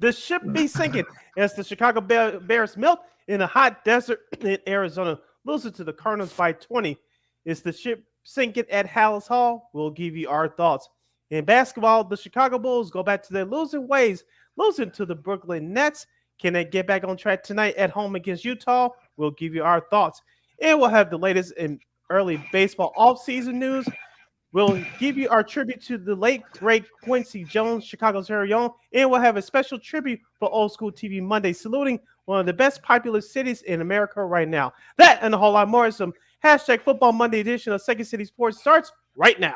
The ship be sinking as the Chicago Bears melt in a hot desert in Arizona, losing to the Cardinals by 20. Is the ship sinking at Hallis Hall? We'll give you our thoughts. In basketball, the Chicago Bulls go back to their losing ways, losing to the Brooklyn Nets. Can they get back on track tonight at home against Utah? We'll give you our thoughts. And we'll have the latest in early baseball offseason news. We'll give you our tribute to the late, great Quincy Jones, Chicago's very own, and we'll have a special tribute for Old School TV Monday, saluting one of the best popular cities in America right now. That and a whole lot more. Some hashtag Football Monday edition of Second City Sports starts right now.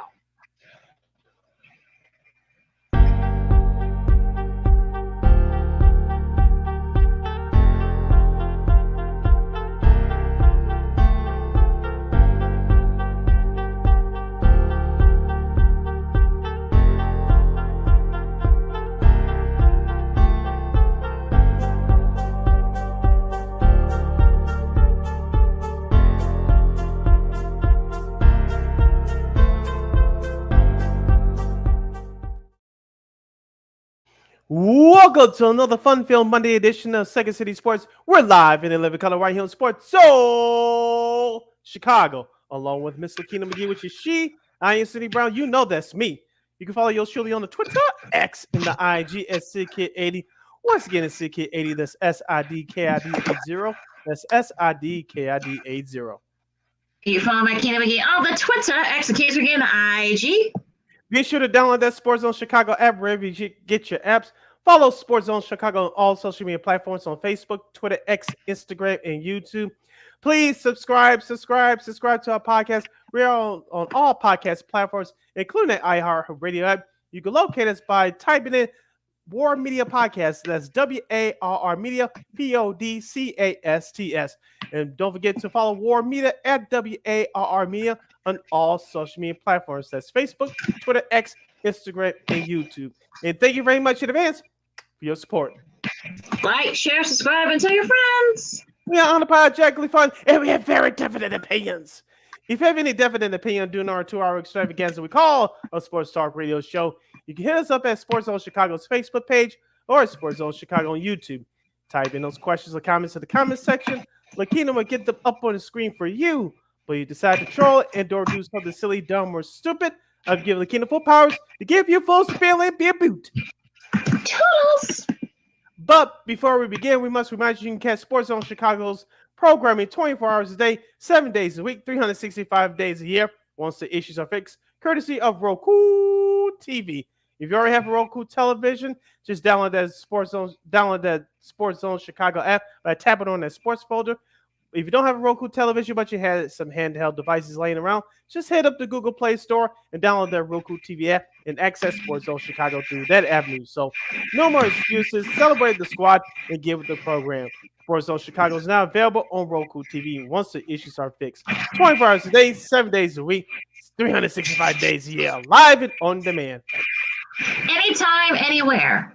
Welcome to another fun-filled Monday edition of Second City Sports. We're live in 11 color right here on Sports Soul Chicago, along with Miss Lakina McGee, which is she. I am Cindy Brown. You know that's me. You can follow yours truly on the Twitter, X, and the IG at SidKid80. Once again, it's SidKid80. That's SIDKID80. That's SIDKID80. You follow my Lakina McGee on the Twitter, X, and again, the IG. Be sure to download that Sports Zone Chicago app wherever you get your apps. Follow Sports Zone Chicago on all social media platforms on Facebook, Twitter, X, Instagram, and YouTube. Please subscribe to our podcast. We're on all podcast platforms, including the iHeartRadio app. You can locate us by typing in War Media Podcast. That's WARR Media, PODCASTS. And don't forget to follow War Media at WARR Media on all social media platforms. That's Facebook, Twitter, X, Instagram, and YouTube. And thank you very much in advance for your support. Like, share, subscribe, and tell your friends. We are unapologetically fun, and we have very definite opinions. If you have any definite opinion during our 2-hour extravaganza we call a Sports Talk Radio show, you can hit us up at Sports Zone Chicago's Facebook page or Sports Zone Chicago on YouTube. Type in those questions or comments in the comment section. Lakina will get them up on the screen for you. But you decide to troll and or do something silly, dumb, or stupid, I've given Lakina full powers to give you full spill and be a boot. Toodles! But before we begin, we must remind you can catch Sports Zone Chicago's programming 24 hours a day, 7 days a week, 365 days a year, once the issues are fixed, courtesy of Roku TV. If you already have a Roku television, just download that Sports Zone Chicago app by tapping on that sports folder. If you don't have a Roku television, but you had some handheld devices laying around, just head up to Google Play Store and download that Roku TV app and access Sports Zone Chicago through that avenue. So no more excuses. Celebrate the squad and get with the program. Sports Zone Chicago is now available on Roku TV once the issues are fixed. 24 hours a day, 7 days a week, 365 days a year, live and on demand. Anytime, anywhere.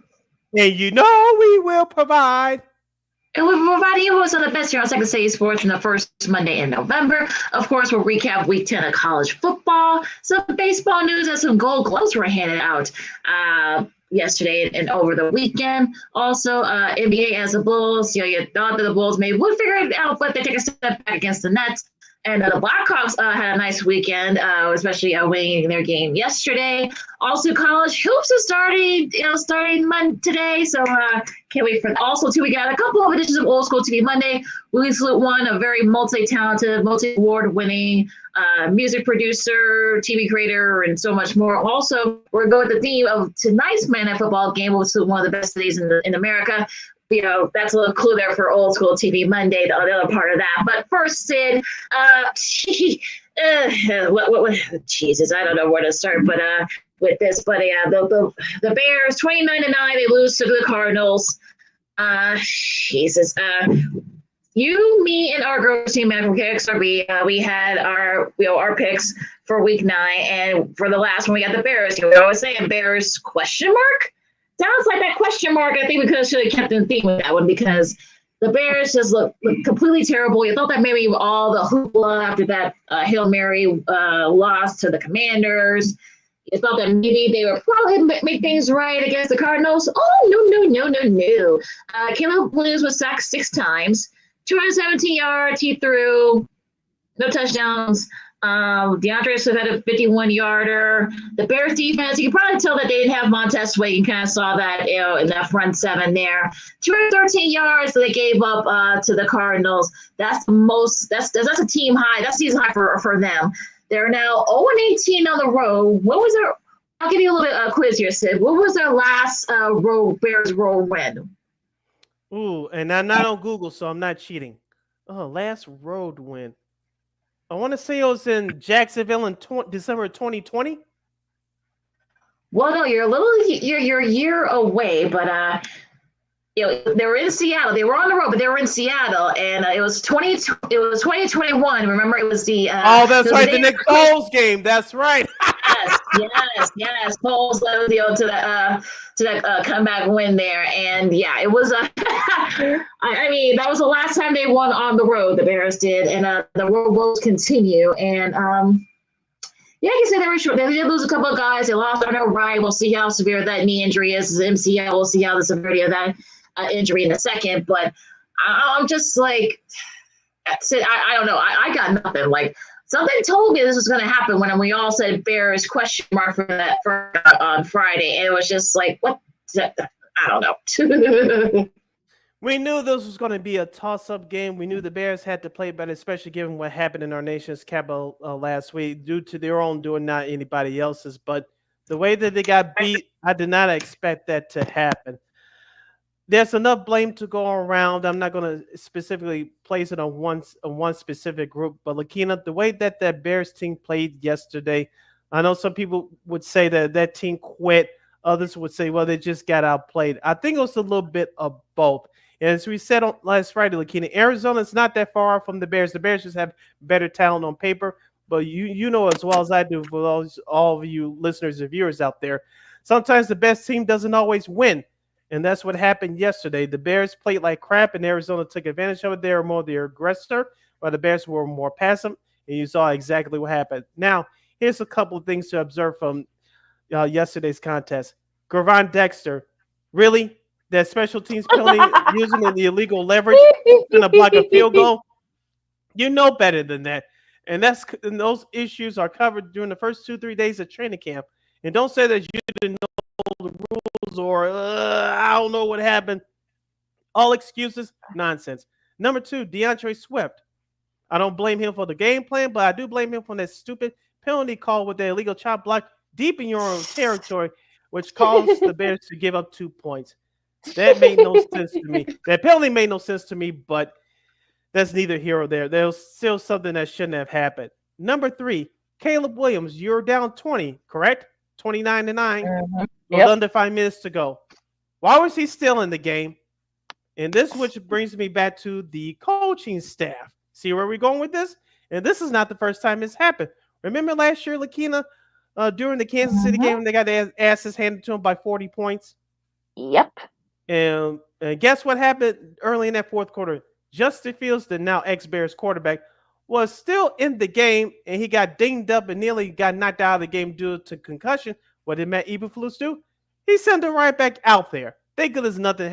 And you know we will provide. And we're providing you with some of the best here on Second City Sports from the first Monday in November. Of course, we'll recap Week 10 of college football, some baseball news, and some gold gloves were handed out yesterday and over the weekend. Also, NBA as the Bulls. You thought that the Bulls would figure it out, but they take a step back against the Nets. And the Blackhawks had a nice weekend, especially winning their game yesterday. Also, college hoops is starting today. So can't wait for that. Also, too, we got a couple of editions of Old School TV Monday. We salute one, a very multi-talented, multi-award-winning music producer, TV creator, and so much more. Also, we're going with the theme of tonight's Monday Night Football game. We'll salute one of the best cities in America. That's a little clue there for Old School TV Monday, the other part of that. But first, Sid, Jesus, I don't know where to start, but with this, but the Bears 29-9, they lose to the Cardinals. Jesus, you, me, and our girls team man from KXRB, we had our picks for Week 9, and for the last one, we got the Bears. We always saying Bears ? Sounds like that question mark. I think we should have kept in theme with that one because the Bears just look completely terrible. You thought that maybe all the hoopla after that Hail Mary loss to the Commanders, It felt that maybe they were probably make things right against the Cardinals. Oh, no. Caleb Williams was sacked 6 times, 217 yards. He threw no touchdowns. DeAndre Swift had a 51-yarder. The Bears defense, you can probably tell that they didn't have Montez Sweat. You kind of saw that, in that front seven there. 213 yards that they gave up to the Cardinals. That's the most. That's a team high. That's season high for them. They're now 0-18 on the road. What was their? I'll give you a little bit of quiz here, Sid. What was their last Bears road win? Ooh, and I'm not on Google, so I'm not cheating. Oh, last road win. I want to say it was in Jacksonville in December 2020. Well, no, you're a year away, but they were in Seattle. They were on the road, but they were in Seattle, and it was 2021. Remember, it was the that's right, the Nick Foles game. That's right. yes. Foles led to that comeback win there, and yeah, it was. I mean, that was the last time they won on the road. The Bears did, and the road woes continue, and yeah, I can say they were short. They did lose a couple of guys. They lost Arnold Wright. We'll see how severe that knee injury is. MCL. We'll see how the severity of that injury in a second. But I'm just like, I don't know. I got nothing. Like, something told me this was going to happen when we all said Bears question mark for that on Friday. And it was just like, what? I don't know. We knew this was going to be a toss-up game. We knew the Bears had to play better, especially given what happened in our nation's capital last week, due to their own doing, not anybody else's. But the way that they got beat, I did not expect that to happen. There's enough blame to go around. I'm not going to specifically place it on one specific group, but Lakina, the way that Bears team played yesterday, I know some people would say that team quit. Others would say, well, they just got outplayed. I think it was a little bit of both. And as we said on last Friday, Lakina, Arizona's not that far from the Bears. The Bears just have better talent on paper. But you know as well as I do, for all of you listeners and viewers out there, sometimes the best team doesn't always win. And that's what happened yesterday. The Bears played like crap, and Arizona took advantage of it. They were more the aggressor, while the Bears were more passive, and you saw exactly what happened. Now, here's a couple of things to observe from yesterday's contest. Gervon Dexter, really? That special teams penalty using the illegal leverage to block a field goal? You know better than that. And those issues are covered during the first 2-3 days of training camp. And don't say that you didn't know the rules or I don't know what happened. All excuses, nonsense. Number 2, DeAndre Swift. I don't blame him for the game plan, but I do blame him for that stupid penalty call with the illegal chop block deep in your own territory, which caused the Bears to give up 2 points. That made no sense to me. That penalty made no sense to me, but that's neither here or there. There was still something that shouldn't have happened. Number 3, Caleb Williams. You're down 20, correct? 29-9 with under 5 minutes to go. Why was he still in the game? And this which brings me back to the coaching staff. See where we're going with this? And this is not the first time it's happened. Remember last year, Lakina, during the Kansas City game, when they got their asses handed to them by 40 points? Yep. And guess what happened early in that fourth quarter? Justin Fields, the now ex-Bears quarterback, was still in the game, and he got dinged up and nearly got knocked out of the game due to concussion. What did Matt Eberflus do? He sent him right back out there. Thank goodness nothing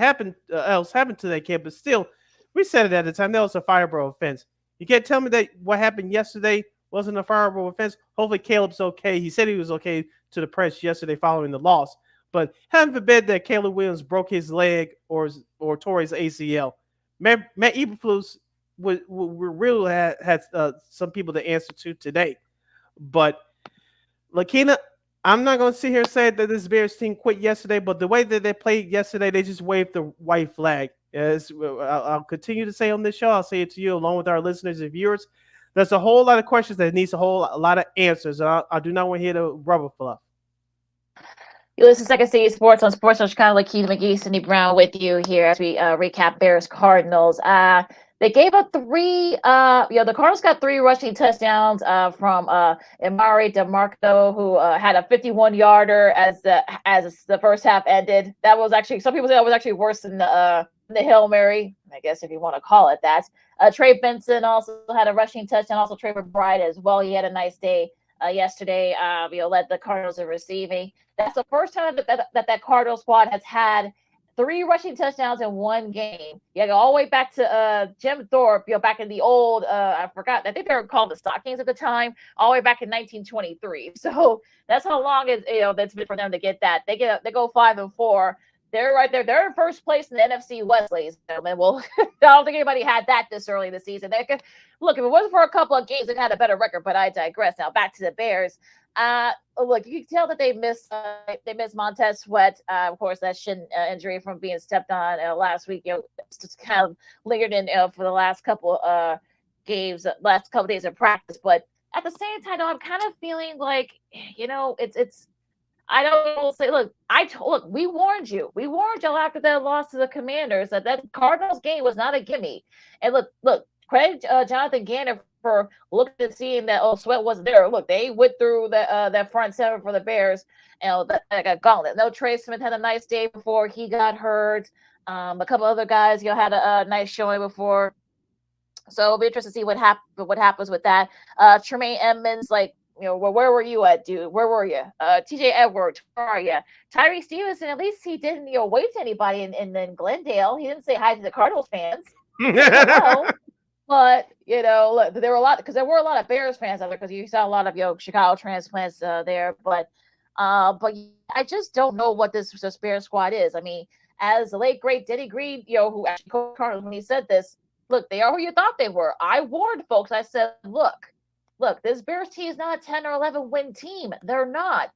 else happened to that kid, but still, we said it at the time, that was a fireable offense. You can't tell me that what happened yesterday wasn't a fireable offense. Hopefully Caleb's okay. He said he was okay to the press yesterday following the loss. But heaven forbid that Caleb Williams broke his leg or tore his ACL. Matt Eberflus would really had some people to answer to today. But Lakina, I'm not going to sit here and say that this Bears team quit yesterday, but the way that they played yesterday, they just waved the white flag. As I'll continue to say on this show, I'll say it to you along with our listeners and viewers. There's a whole lot of questions that needs a lot of answers. I do not want to hear the rubber fluff. You listen to Second City Sports on Sports on Chicago. Lakina McGee, Cindy Brown with you here as we recap Bears Cardinals. They gave up 3. The Cardinals got 3 rushing touchdowns from Emari DeMarco, who had a 51-yarder as the first half ended. That was actually, some people say that was actually worse than the Hail Mary, I guess if you want to call it that. Trey Benson also had a rushing touchdown. Also Trey McBride as well. He had a nice day yesterday. Led the Cardinals in receiving. That's the first time that Cardinal squad has had 3 rushing touchdowns in one game. You go all the way back to Jim Thorpe, back in the old, I forgot, I think they were called the Stockings at the time, all the way back in 1923. So that's how long that's been for them to get that. They go 5-4. They're right there. They're in first place in the NFC West, ladies and gentlemen. Well, I don't think anybody had that this early in the season. Look, if it wasn't for a couple of games, they had a better record, but I digress. Now back to the Bears. Look, you can tell that they missed Montez Sweat. Of course, that shin injury from being stepped on last week. Just kind of lingered in for the last couple games, last couple days of practice. But at the same time, though, I'm kind of feeling like it's. I don't say. Look, we warned you. We warned y'all after that loss to the Commanders that Cardinals game was not a gimme. And look, credit Jonathan Gannon for looking and seeing that Sweat wasn't there. Look, they went through that front seven for the Bears, and that got gauntlet. No, Trey Smith had a nice day before he got hurt. A couple other guys, had a nice showing before. So it'll be interesting to see what happens with that. Tremaine Edmonds, where were you at, dude? Where were you? TJ Edwards, where are you? Tyree Stevenson, at least he didn't, wave to anybody in Glendale. He didn't say hi to the Cardinals fans. Hello. But, look, there were a lot of Bears fans out there because you saw a lot of, Chicago transplants there. But I just don't know what this Bears squad is. I mean, as the late, great Denny Green, who actually coached Cardinals when he said this, look, they are who you thought they were. I warned folks. I said, look, this Bears team is not a 10 or 11 win team. They're not.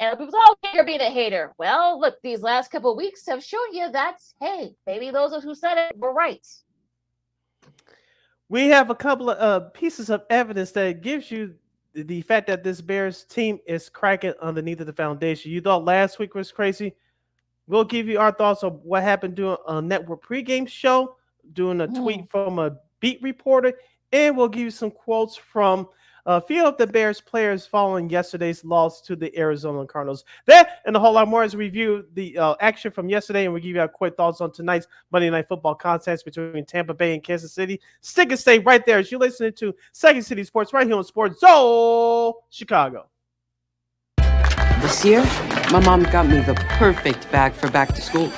And people say, you're being a hater. Well, look, these last couple of weeks have shown you that, hey, maybe those who said it were right. We have a couple of pieces of evidence that gives you the fact that this Bears team is cracking underneath of the foundation. You thought last week was crazy. We'll give you our thoughts on what happened during a network pregame show, doing a tweet from a beat reporter, and we'll give you some quotes from a few of the Bears players following yesterday's loss to the Arizona Cardinals. That and a whole lot more as we review the action from yesterday, and we'll give you our quick thoughts on tonight's Monday Night Football contest between Tampa Bay and Kansas City. Stick and stay right there as you're listening to Second City Sports right here on Sports Zone Chicago. This year, my mom got me the perfect bag for back to school.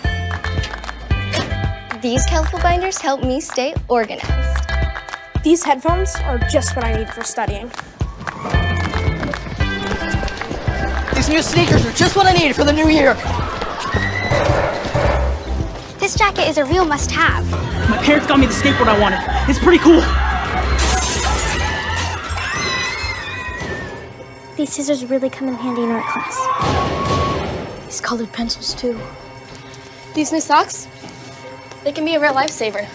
These colorful binders help me stay organized. These headphones are just what I need for studying. These new sneakers are just what I needed for the new year. This jacket is a real must-have. My parents got me the skateboard I wanted. It's pretty cool. These scissors really come in handy in art class. These colored pencils, too. These new socks, they can be a real lifesaver.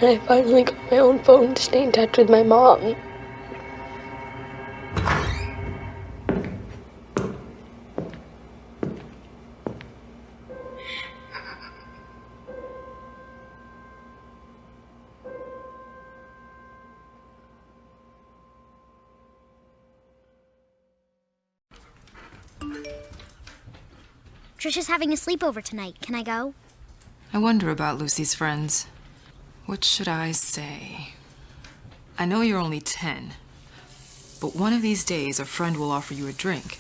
And I finally got my own phone to stay in touch with my mom. Trisha's having a sleepover tonight. Can I go? I wonder about Lucy's friends. What should I say? I know you're only 10, but one of these days a friend will offer you a drink.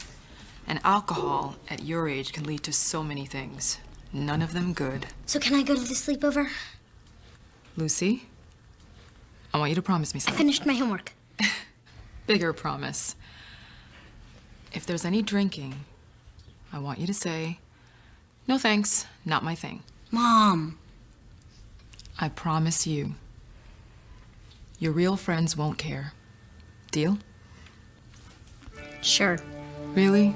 And alcohol at your age can lead to so many things. None of them good. So can I go to the sleepover? Lucy, I want you to promise me I something. finished my homework. Bigger promise. If there's any drinking, I want you to say, "No thanks, not my thing." Mom. I promise you, your real friends won't care. Deal? Sure. Really?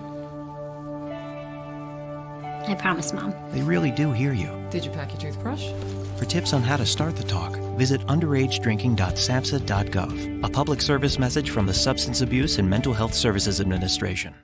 I promise, Mom. They really do hear you. Did you pack your toothbrush? For tips on how to start the talk, visit underagedrinking.samhsa.gov. A public service message from the Substance Abuse and Mental Health Services Administration.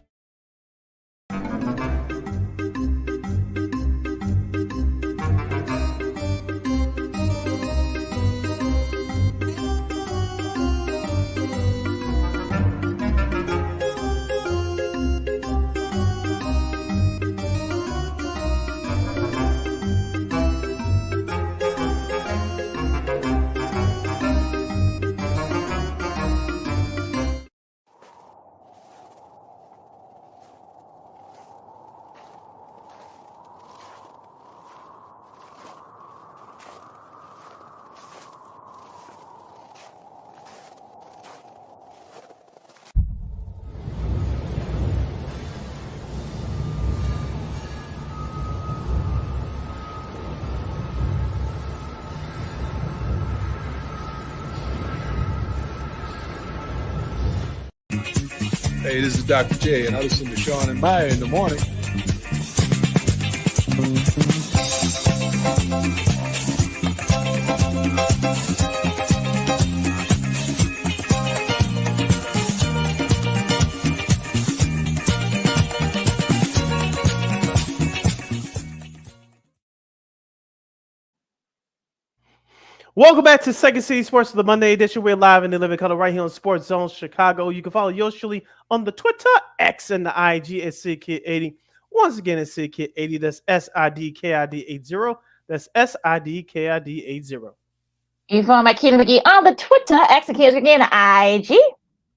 Hey, this is Dr. J, and I listen to Sean and Maya in the morning. Welcome back to Second City Sports, the Monday edition. We're live in the living color right here on Sports Zone Chicago. You can follow yours truly on the Twitter, X, and the IG at SidKid80. Once again, it's SidKid80. That's SIDKID80. That's SIDKID80. You can follow my Keita McGee on the Twitter, X, and Kids again, IG.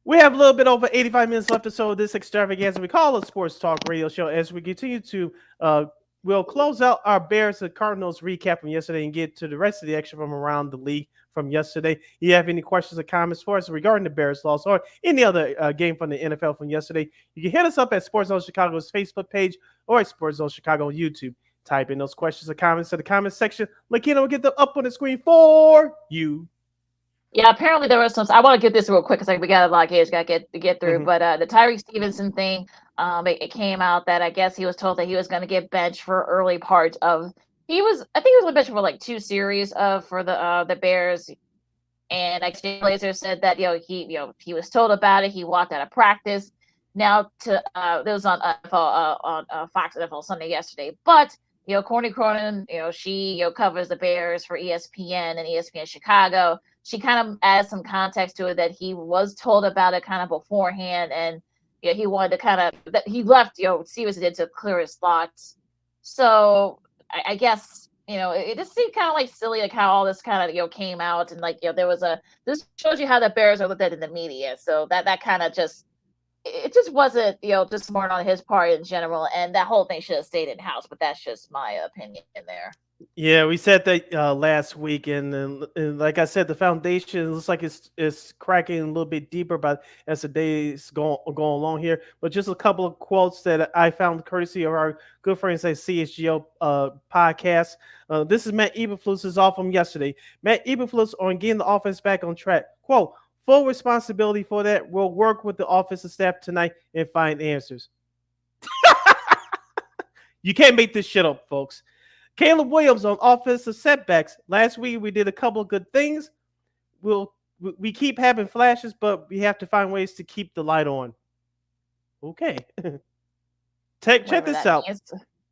We have a little bit over 85 minutes left or so of this extravaganza we call a sports talk radio show as we continue to we'll close out our Bears and Cardinals recap from yesterday and get to the rest of the action from around the league from yesterday. You have any questions or comments for us regarding the Bears loss or any other game from the NFL from yesterday, you can hit us up at Sports Zone Chicago's Facebook page or at Sports Zone Chicago on YouTube. Type in those questions or comments to the comment section. Lakina will get them up on the screen for you. Yeah, apparently there was some. I want to get this real quick because we got a lot of games got to get through. Mhm. But the Tyreek Stevenson thing, it came out that I guess he was told that he was going to get benched for early parts of. I think he was benched for like 2 series for the Bears, and like Jay Glazer said that he was told about it. He walked out of practice. Now there was on Fox NFL Sunday yesterday, but. Courtney Cronin, she covers the Bears for ESPN and ESPN Chicago. She kind of adds some context to it that he was told about it kind of beforehand, and he wanted to that he left. Stevenson did to clear his thoughts. So I guess it just seemed kind of like silly, like how all this kind of came out, and like there was this shows you how the Bears are looked at in the media. So that kind of just. It just wasn't, just smart on his part in general, and that whole thing should have stayed in house. But that's just my opinion there. Yeah, we said that last week, and like I said, the foundation looks like it's cracking a little bit deeper, but as the days go along here. But just a couple of quotes that I found courtesy of our good friends at CSGO podcast. This is Matt Eberflus's off from yesterday. Matt Eberflus on getting the offense back on track. Quote. Full responsibility for that. We'll work with the offensive staff tonight and find answers. You can't make this shit up, folks. Caleb Williams on offensive setbacks. Last week we did a couple of good things. We keep having flashes, but we have to find ways to keep the light on. Okay. Check this out.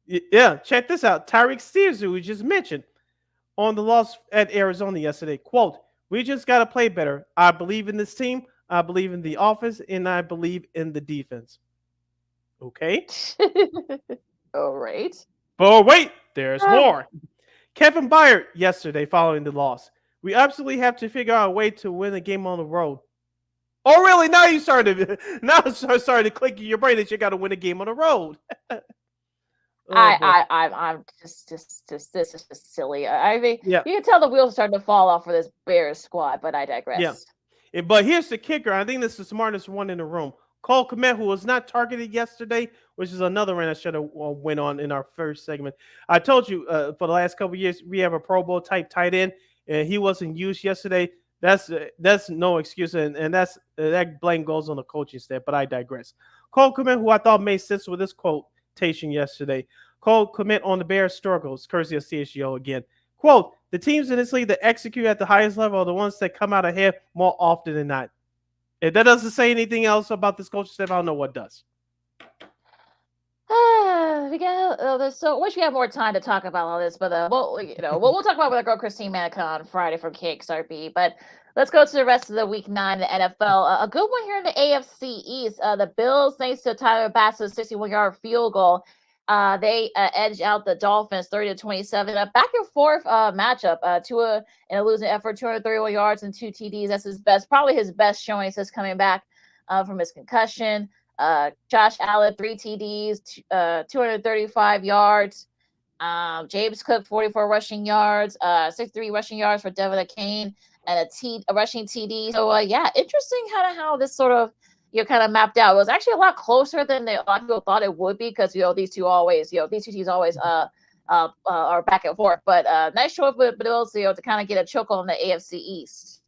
Yeah, check this out. Tyreek Stevenson, who we just mentioned, on the loss at Arizona yesterday. Quote, we just got to play better. I believe in this team. I believe in the offense, and I believe in the defense. Okay? All right. But wait, there's more. Kevin Byard yesterday following the loss. We absolutely have to figure out a way to win a game on the road. Oh, really? Now you started to click in your brain that you got to win a game on the road. I'm just this is just silly. I mean, you can tell the wheels are starting to fall off for this Bears squad, but I digress. Yeah. But here's the kicker. I think this is the smartest one in the room. Cole Kmet, who was not targeted yesterday, which is another one I should have went on in our first segment. I told you for the last couple of years we have a Pro Bowl type tight end, and he wasn't used yesterday. That's no excuse, and that blame goes on the coaching staff. But I digress. Cole Kmet, who I thought made sense with this quotation yesterday. Cole Kmet on the Bears struggles, courtesy of CSGO again. Quote, the teams in this league that execute at the highest level are the ones that come out ahead more often than not. If that doesn't say anything else about this coaching staff, I don't know what does. So wish we had more time to talk about all this, but we'll talk about with our girl Christine Manica on Friday from KXRB. But let's go to the rest of the Week 9 in the NFL. A good one here in the AFC East. The Bills, thanks to Tyler Bassett's 61-yard field goal, they edged out the Dolphins 30-27. A back and forth matchup. Tua in a losing effort, 231 yards and 2 TDs. That's probably his best showing since coming back from his concussion. Josh Allen, 3 TDs, 235 yards. James Cook, 44 rushing yards, 63 rushing yards for Devin Akane, and a rushing TD. So, interesting how this sort of kind of mapped out. It was actually a lot closer than a lot of people thought it would be because these two teams always are back and forth. But nice show up with Bills to kind of get a choke on the AFC East.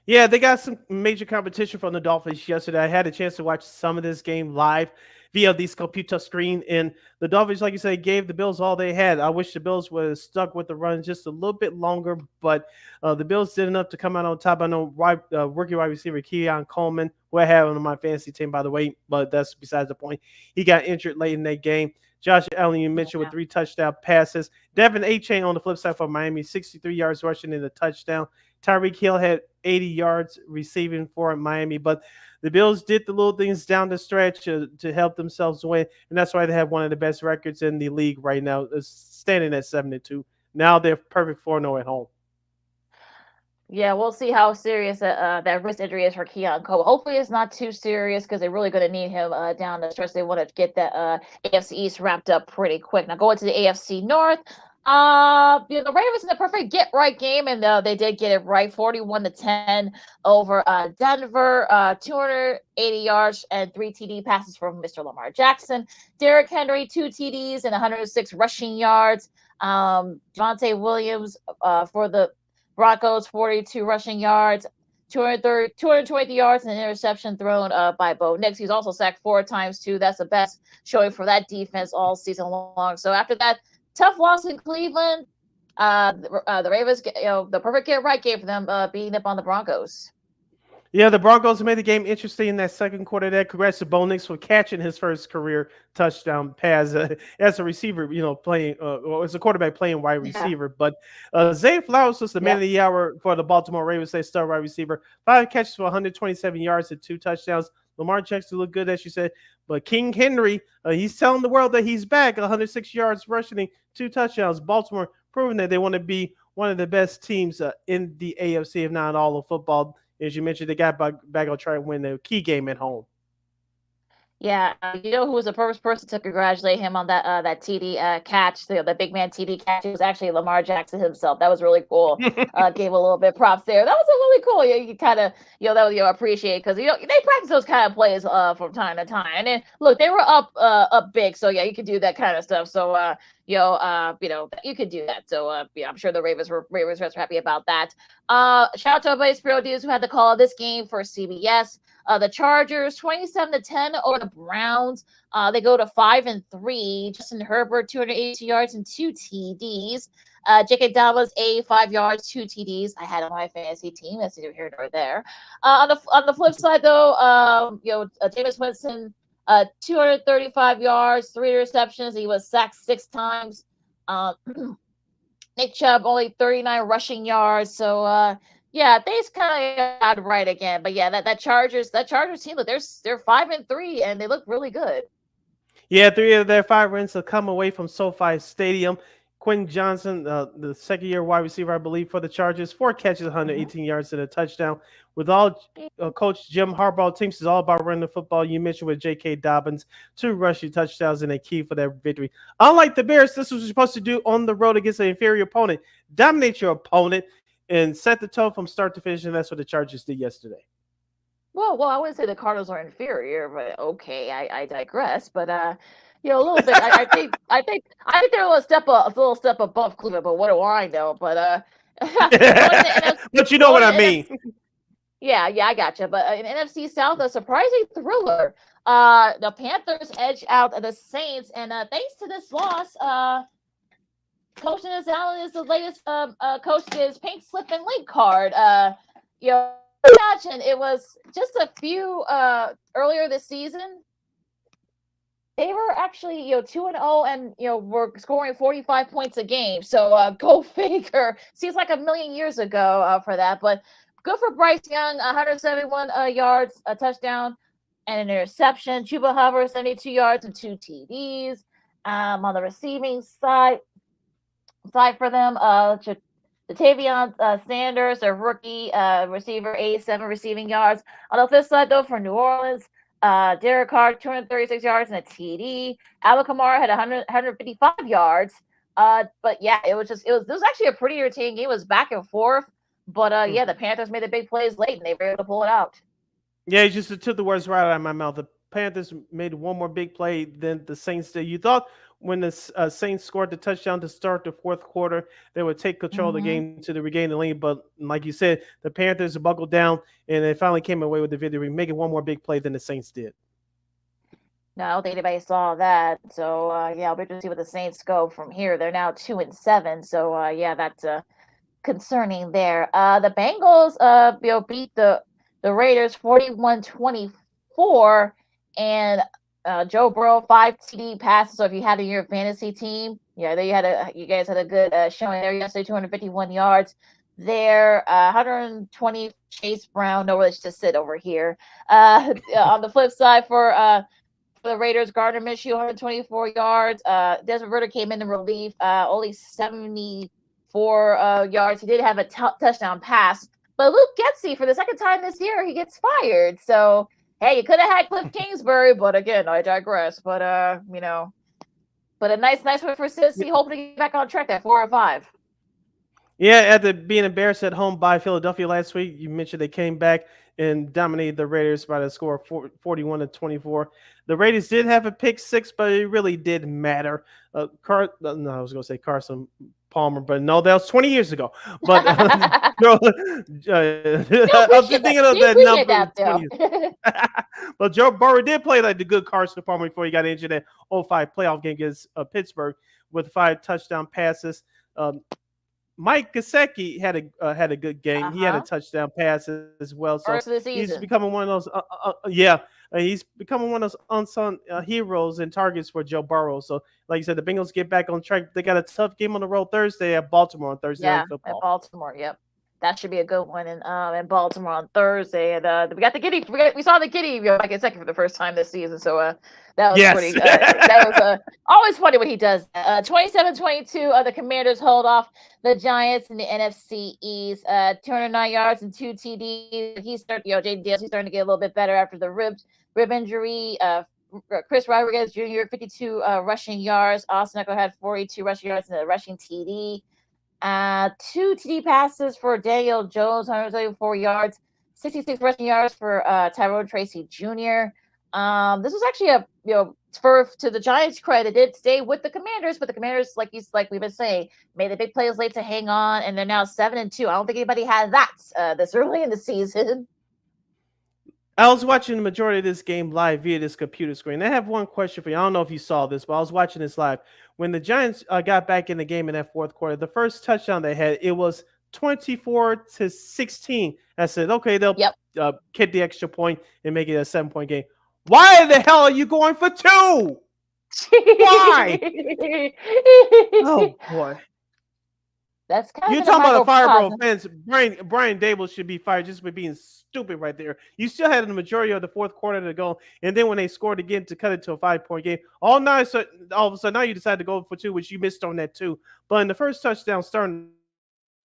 Yeah, they got some major competition from the Dolphins yesterday. I had a chance to watch some of this game live via this computer screen, and the Dolphins, like you said, gave the Bills all they had. I wish the Bills would have stuck with the run just a little bit longer, but the Bills did enough to come out on top. I know rookie wide receiver Keon Coleman, who I have on my fantasy team, by the way, but that's besides the point. He got injured late in that game. Josh Allen, you mentioned, with 3 touchdown passes. Devin A-Chain on the flip side for Miami, 63 yards rushing in a touchdown. Tyreek Hill had 80 yards receiving for Miami, but the Bills did the little things down the stretch to help themselves win, and that's why they have one of the best records in the league right now, standing at 7-2. Now they're perfect 4-0 at home. Yeah, we'll see how serious that wrist injury is for Keon Cole. Hopefully, it's not too serious because they're really going to need him down the stretch. They want to get that AFC East wrapped up pretty quick. Now, going to the AFC North, the Ravens in the perfect get right game, and they did get it right, 41-10 over Denver. 280 yards and 3 TD passes from Mr. Lamar Jackson. Derrick Henry, 2 TDs and 106 rushing yards. Javonte Williams for the Broncos, 42 rushing yards, 220 yards, and an interception thrown by Bo Nix. He's also sacked 4 times, too. That's the best showing for that defense all season long. So after that tough loss in Cleveland, the Ravens, the perfect get-right game for them, beating up on the Broncos. Yeah, the Broncos made the game interesting in that second quarter there. Congrats to Bo Nix for catching his first career touchdown pass as a receiver, playing or as a quarterback playing wide receiver. But Zay Flowers was the man of the hour for the Baltimore Ravens. They star wide receiver. 5 catches for 127 yards and 2 touchdowns. Lamar Jackson looked good, as you said. But King Henry, he's telling the world that he's back. 106 yards rushing, 2 touchdowns. Baltimore proving that they want to be one of the best teams in the AFC, if not all of football. As you mentioned, they got back on track to win the key game at home. Yeah, you know who was the first person to congratulate him on that TD catch, the big man TD catch? It was actually Lamar Jackson himself. That was really cool. Gave a little bit of props there. That was really cool. You kind of that was appreciate because they practice those kind of plays from time to time. And then look, they were up big, so yeah, you could do that kind of stuff. So you could do that. So I'm sure the Ravens were happy about that. Shout out to everybody Spiro Diaz who had the call of this game for CBS. The Chargers 27-10 over the Browns. They go to 5-3. Justin Herbert 280 yards and 2 TDs. J.K. Dobbins 85 yards, 2 TDs. I had on my fantasy team. That's neither here nor there. On the flip side though, Jameis Winston 235 yards, 3 receptions. He was sacked 6 times. Nick Chubb only 39 rushing yards. So things kind of got right again. But yeah, that Chargers team, look, they're 5-3 and they look really good. Yeah, 3 of their 5 wins have come away from SoFi Stadium. Quentin Johnson, the second-year wide receiver, I believe, for the Chargers, 4 catches, 118 yards and a touchdown. With all Coach Jim Harbaugh teams is all about running the football. You mentioned with J.K. Dobbins, 2 rushing touchdowns and a key for that victory. Unlike the Bears, this was supposed to do on the road against an inferior opponent. Dominate your opponent and set the tone from start to finish, and that's what the Chargers did yesterday. Well, I wouldn't say the Cardinals are inferior, but okay, I digress. But a little bit. I think they're a little step above Cleveland. But what do I know? But but you know what I mean. Yeah, I gotcha. But in NFC South, a surprising thriller. The Panthers edge out the Saints, and thanks to this loss, Coach Dennis Allen is the latest coach to his pink slip and link card. Imagine it was just a few earlier this season. They were actually 2-0 and were scoring 45 points a game. So go figure. Seems like a million years ago for that, but good for Bryce Young, 171 yards, a touchdown, and an interception. Chuba Hubbard, 72 yards and 2 TDs. On the receiving side for them, Tavion Sanders, a rookie receiver, 87 receiving yards. On the flip side, though, for New Orleans, Derek Carr, 236 yards and a TD. Alvin Kamara had 155 yards. But yeah, it was actually a pretty entertaining game. It was back and forth. But the Panthers made the big plays late and they were able to pull it out. Yeah, it took the words right out of my mouth. The Panthers made one more big play than the Saints did. You thought when the Saints scored the touchdown to start the fourth quarter, they would take control of the Mm-hmm. game to regain the lead. But like you said, the Panthers buckled down and they finally came away with the victory, making one more big play than the Saints did. No, I don't think anybody saw that. So yeah, we're to see what the Saints go from here. They're now 2-7. So yeah, that's concerning there. The Bengals beat the Raiders 41-24, and Joe Burrow 5 TD passes. So if you had in your fantasy team, yeah, you guys had a good showing there yesterday, 251 yards. There, 120 Chase Brown, nowhere to sit over here. On the flip side for the Raiders, Gardner Minshew, 124 yards. Desmond Ridder came in relief, only 74 yards. He did have a touchdown pass. But Luke Getsy, for the second time this year, he gets fired. So, hey, you could have had Cliff Kingsbury, but again, I digress. But, but a nice win for Cincy, hoping to get back on track at 4-5. Yeah, after being embarrassed at home by Philadelphia last week, you mentioned they came back and dominated the Raiders by the score of 41-24. The Raiders did have a pick six, but it really didn't matter. I was going to say Carson Palmer, but no, that was 20 years ago. But I'm thinking of that number. But Joe Burrow did play like the good Carson Palmer before he got injured at 05 playoff game against Pittsburgh with 5 touchdown passes. Mike Gesicki had a good game. He had a touchdown pass as well. So First of the season. He's becoming one of those. He's becoming one of those unsung heroes and targets for Joe Burrow. So, like you said, the Bengals get back on track. They got a tough game on the road Thursday at Baltimore on Thursday Night Football. At Baltimore. Yep. That should be a good one in Baltimore on Thursday. And we got the Giddy. We saw the Giddy back in second for the first time this season. So that was pretty. That was always funny when he does. 27-22. The Commanders hold off the Giants in the NFC East. 209 yards and 2 TDs. He's starting. J.D. Dales. He's starting to get a little bit better after the rib injury. Chris Rodriguez Jr. 52 rushing yards. Austin Eckler had 42 rushing yards and a rushing TD. 2 TD passes for Daniel Jones, 134 yards, 66 rushing yards for Tyrone Tracy Jr. This was actually to the Giants' credit, they did stay with the Commanders, but the Commanders, like we've been saying, made the big plays late to hang on, and they're now 7-2. I don't think anybody had that this early in the season. I was watching the majority of this game live via this computer screen. I have one question for you. I don't know if you saw this, but I was watching this live. When the Giants got back in the game in that fourth quarter, the first touchdown they had, it was 24-16. I said, okay, they'll get the extra point and make it a 7-point game. Why the hell are you going for 2? Why? Oh, boy. That's kind You're of talking about a fireball fans. Brian Dable should be fired just for being stupid right there. You still had the majority of the fourth quarter to go, and then when they scored again to cut it to a 5-point game, all of a sudden now you decide to go for 2, which you missed on that too. But in the first touchdown starting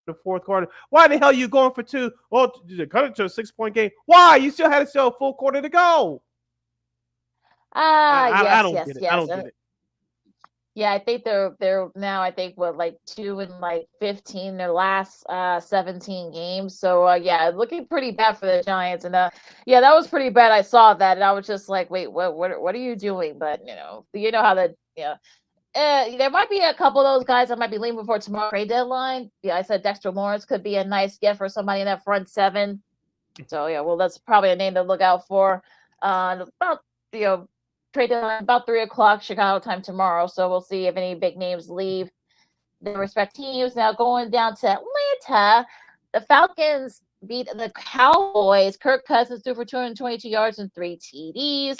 the fourth quarter, why the hell are you going for 2? Well, to cut it to a 6-point game. Why? You still had a full quarter to go. I don't get it. I don't get it. Yeah, I think they're now, I think, 2-15 their last 17 games. So looking pretty bad for the Giants. And that was pretty bad. I saw that and I was just like, wait, what are you doing? But you know how there might be a couple of those guys that might be leaving before tomorrow trade deadline. Yeah, I said Dexter Lawrence could be a nice gift for somebody in that front 7. So that's probably a name to look out for. Trade deadline about 3:00 Chicago time tomorrow. So we'll see if any big names leave their respective teams. Now going down to Atlanta, the Falcons beat the Cowboys. Kirk Cousins threw for 222 yards and 3 TDs.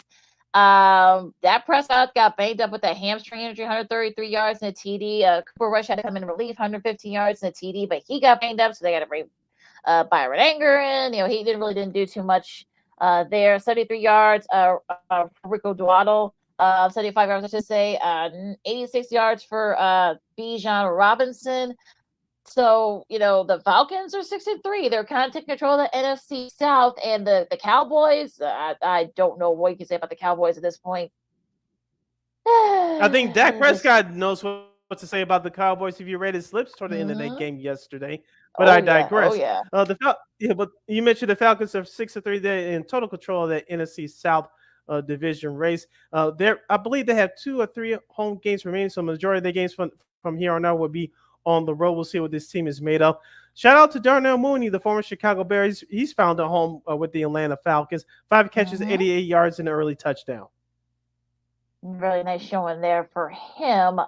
Dak Prescott got banged up with that hamstring injury, 133 yards and a TD. Cooper Rush had to come in relief, 115 yards and a TD, but he got banged up, so they got to bring Byron Anger in. He didn't do too much. There, 73 yards, Rico Dwaddle, 75 yards, I should say, 86 yards for Bijan Robinson. So, the Falcons are 6-3. They're kind of taking control of the NFC South, and the Cowboys, I don't know what you can say about the Cowboys at this point. I think Dak Prescott knows what to say about the Cowboys if you read his lips toward the end of that game yesterday. But I digress. But you mentioned the Falcons are 6-3. They're in total control of the NFC South. division race. I believe they have 2 or 3 home games remaining, so majority of their games from here on out will be on the road. We'll see what this team is made of. Shout out to Darnell Mooney, the former Chicago Bear. He's found a home with the Atlanta Falcons. 5 catches, 88 yards, and an early touchdown. Really nice showing there for him.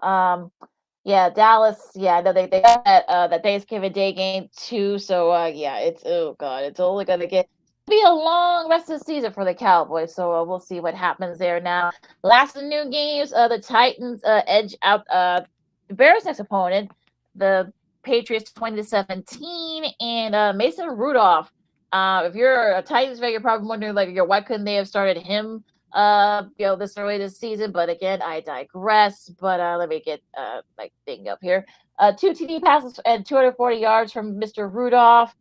Yeah, Dallas. Yeah, I know they got that Thanksgiving Day game too. So yeah, it's it's only gonna be a long rest of the season for the Cowboys. So we'll see what happens there. Now, last of the new games, the Titans edge out the Bears' next opponent, the Patriots 20-17, and Mason Rudolph. If you're a Titans fan, you're probably wondering why couldn't they have started him this early this season? But again, I digress. But let me get my thing up here. 2 TD passes and 240 yards from Mr. Rudolph.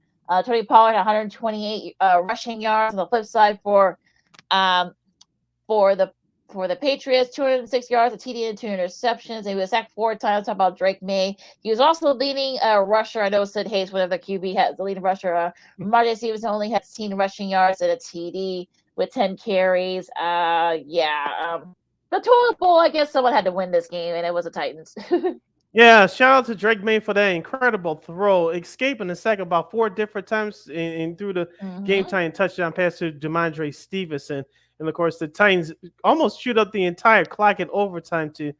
Tony Pollard 128 rushing yards. On the flip side for the Patriots, 206 yards, a TD and 2 interceptions. And he was sacked 4 times. Talk about Drake May. He was also the leading rusher. I know Sid Hayes, whatever the QB has, the leading rusher. Marty Stevenson only had 16 rushing yards and a TD with 10 carries. The toilet bowl, I guess someone had to win this game, and it was the Titans. Yeah, shout out to Drake May for that incredible throw, escaping the sack about 4 different times and through the game-tying touchdown pass to Demondre Stevenson. And of course, the Titans almost chewed up the entire clock in overtime to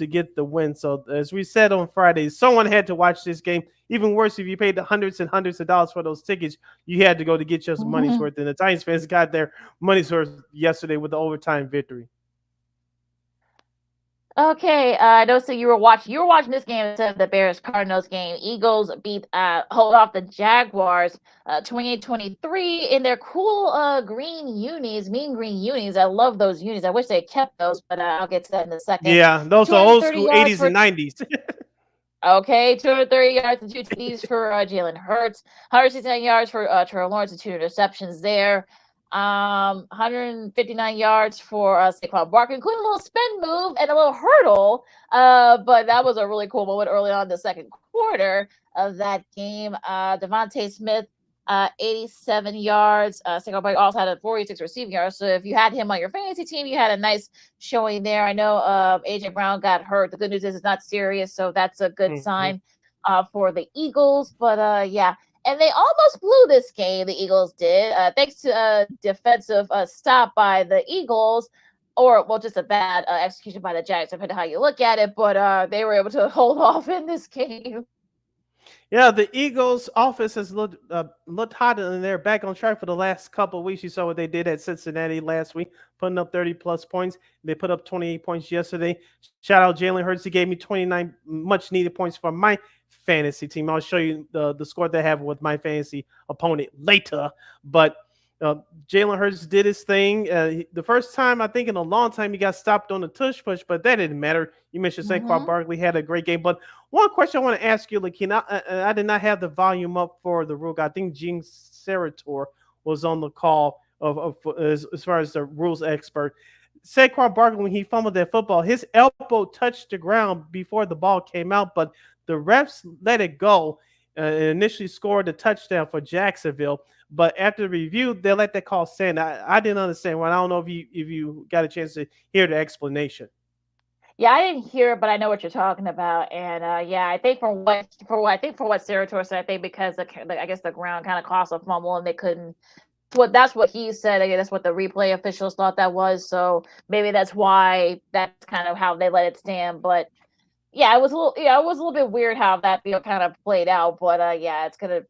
get the win. So as we said on Friday, someone had to watch this game. Even worse, if you paid the hundreds and hundreds of dollars for those tickets, you had to go to get your money's worth. And the Titans fans got their money's worth yesterday with the overtime victory. Okay, I know. So you were watching this game instead of the Bears Cardinals game. Eagles hold off the Jaguars 28-23 in their cool green unis, mean green unis. I love those unis. I wish they kept those, but I'll get to that in a second. Yeah, those are old school 80s and 90s. Okay, 230 yards and 2 TDs for Jalen Hurts, 169 yards for Trevor Lawrence and 2 interceptions there. 159 yards for Saquon Barkley, including a little spin move and a little hurdle. But that was a really cool moment early on in the second quarter of that game. Devontae Smith, 87 yards. Saquon Barkley also had a 46 receiving yards. So if you had him on your fantasy team, you had a nice showing there. I know AJ Brown got hurt. The good news is it's not serious, so that's a good sign for the Eagles. But yeah. And they almost blew this game, the Eagles did, thanks to a defensive stop by the Eagles, or, well, just a bad execution by the Jags, depending on how you look at it, but they were able to hold off in this game. Yeah, the Eagles' offense has looked hot, and they're back on track for the last couple of weeks. You saw what they did at Cincinnati last week, putting up 30-plus points. They put up 28 points yesterday. Shout out Jalen Hurts. He gave me 29 much-needed points for my fantasy team. I'll show you the score they have with my fantasy opponent later. But Jalen Hurts did his thing. The first time, I think, in a long time, he got stopped on the tush push, but that didn't matter. You mentioned Saquon Barkley had a great game. But one question I want to ask you, Lakina, I did not have the volume up for the rule. I think Gene Serator was on the call as far as the rules expert. Saquon Barkley, when he fumbled that football, his elbow touched the ground before the ball came out, but the refs let it go and initially scored the touchdown for Jacksonville. But after the review, they let that call stand. I didn't understand. Well, I don't know if you got a chance to hear the explanation. Yeah, I didn't hear it, but I know what you're talking about. And yeah, I think for what Serator said, I think because I guess the ground kind of caused a fumble and they couldn't. That's what he said. I guess that's what the replay officials thought that was. So maybe that's why that's kind of how they let it stand. But yeah, it was a little bit weird how that kind of played out. But yeah, it's gonna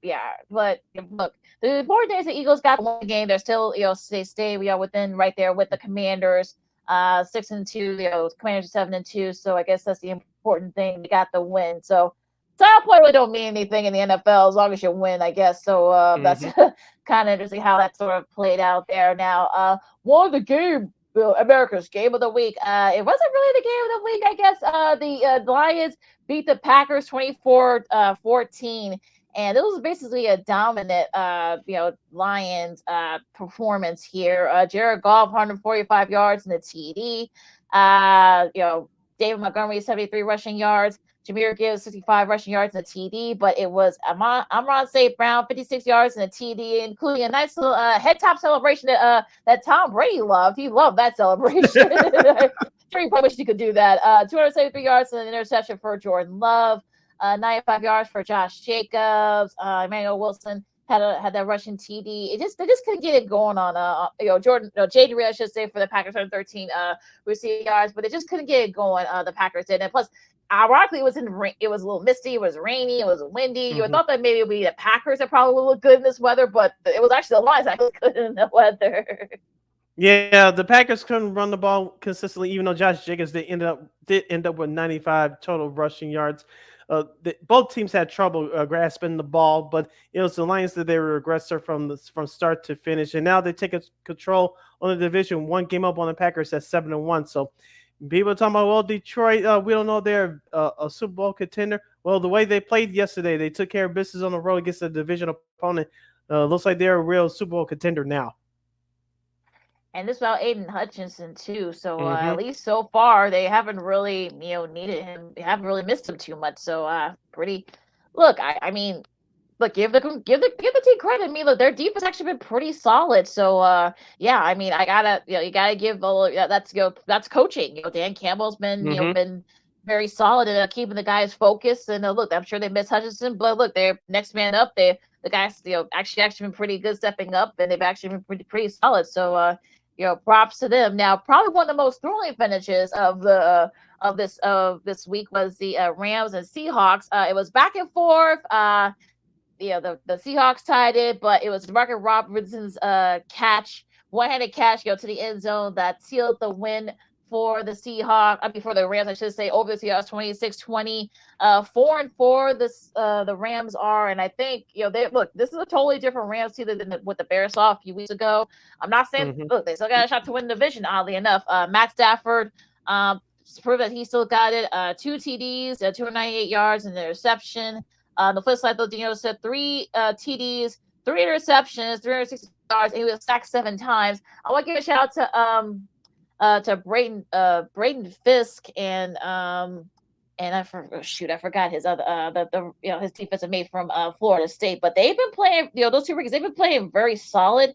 But look, the important thing is the Eagles got one game. They're still they stay within right there with the Commanders, 6-2. Commanders are 7-2. So I guess that's the important thing. They got the win. So title point really don't mean anything in the NFL as long as you win, I guess. So that's kind of interesting how that sort of played out there. Now, one of the game. America's game of the week. It wasn't really the game of the week, I guess. The Lions beat the Packers 24-14, and it was basically a dominant, Lions performance here. Jared Goff 145 yards in the TD. David Montgomery 73 rushing yards. Jameer Gibbs 65 rushing yards and a TD, but it was Amon St. Brown 56 yards and a TD, including a nice little head top celebration that Tom Brady loved. He loved that celebration. Sure, he probably wish he could do that. 273 yards and an interception for Jordan Love. 95 yards for Josh Jacobs. Emmanuel Wilson had that Russian TD. They just couldn't get it going on. Jaden Reed, I should say, for the Packers, 113 receiving yards, but they just couldn't get it going. The Packers did, and plus, ironically, it was a little misty, it was rainy, it was windy. You would thought that maybe it would be the Packers that probably would look good in this weather, but it was actually the Lions that looked good in the weather. Yeah, the Packers couldn't run the ball consistently, even though Josh Jacobs did end up with 95 total rushing yards. Both teams had trouble grasping the ball, but it was the Lions that they were aggressor from start to finish, and now they take control on the division, one game up on the Packers at 7-1. So people are talking about, well, Detroit, we don't know they're a Super Bowl contender. Well, the way they played yesterday, they took care of business on the road against a division opponent. Looks like they're a real Super Bowl contender now. And this without Aiden Hutchinson too, so at least so far they haven't really needed him. They haven't really missed him too much. So pretty. Look, I mean, look, give the team credit. I mean, look, their defense actually been pretty solid. So yeah, I mean, I gotta you gotta give that's coaching. Dan Campbell's been been very solid in keeping the guys focused. And look, I'm sure they miss Hutchinson, but look, they're next man up. The guys actually been pretty good stepping up, and they've actually been pretty solid. So props to them. Now, probably one of the most thrilling finishes of this week was the Rams and Seahawks. It was back and forth. The Seahawks tied it, but it was Marcus Robinson's one-handed catch, to the end zone that sealed the win for the Seahawks. For the Rams, I should say, over the Seahawks, 26-20. 4-4. The Rams are, and I think this is a totally different Rams team than what the Bears saw a few weeks ago. I'm not saying look, they still got a shot to win the division. Oddly enough, Matt Stafford proved that he still got it. 2 TDs, 298 yards, and an interception. The flip side, though, said 3 TDs, 3 interceptions, 360 yards, and he was sacked 7 times. I want to give a shout out to Braden Fisk and I forgot his other his defensive mate from Florida State, but they've been playing those 2 rookies, they've been playing very solid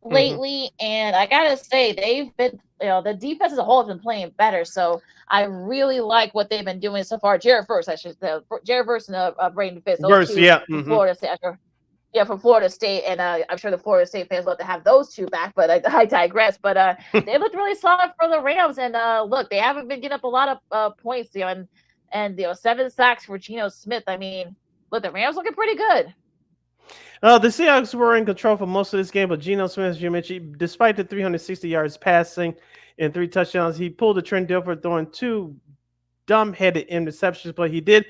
lately, and I gotta say they've been the defense as a whole has been playing better, so I really like what they've been doing so far. Jared Verse, I should say, Jared Verse and Braden Fisk, those 2 from Florida State. From Florida State, and I'm sure the Florida State fans love to have those 2 back, but I digress. But they looked really solid for the Rams, and look, they haven't been getting up a lot of points, and 7 sacks for Geno Smith. I mean, look, the Rams looking pretty good. The Seahawks were in control for most of this game, but Geno Smith, as you mentioned, despite the 360 yards passing and 3 touchdowns, he pulled the Trent Dilfer throwing 2 dumb-headed interceptions, but he did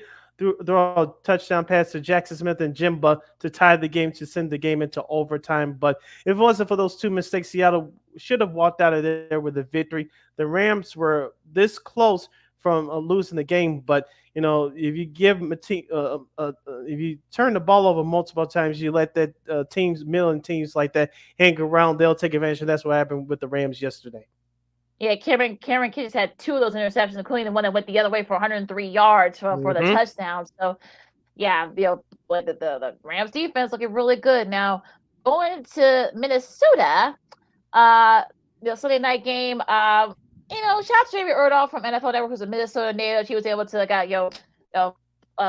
throw a touchdown pass to Jackson Smith and Jimba to tie the game, to send the game into overtime. But if it wasn't for those 2 mistakes, Seattle should have walked out of there with a victory. The Rams were this close from losing the game, but if you give them a team, if you turn the ball over multiple times, you let that middling teams like that hang around, they'll take advantage. And that's what happened with the Rams yesterday. Yeah, Cameron Kitchens had 2 of those interceptions, including the one that went the other way for 103 yards for the touchdown. So, yeah, the Rams defense looking really good. Now, going to Minnesota, Sunday night game. Shout out to Jamie Erdahl from NFL Network, who's a Minnesota native. She was able to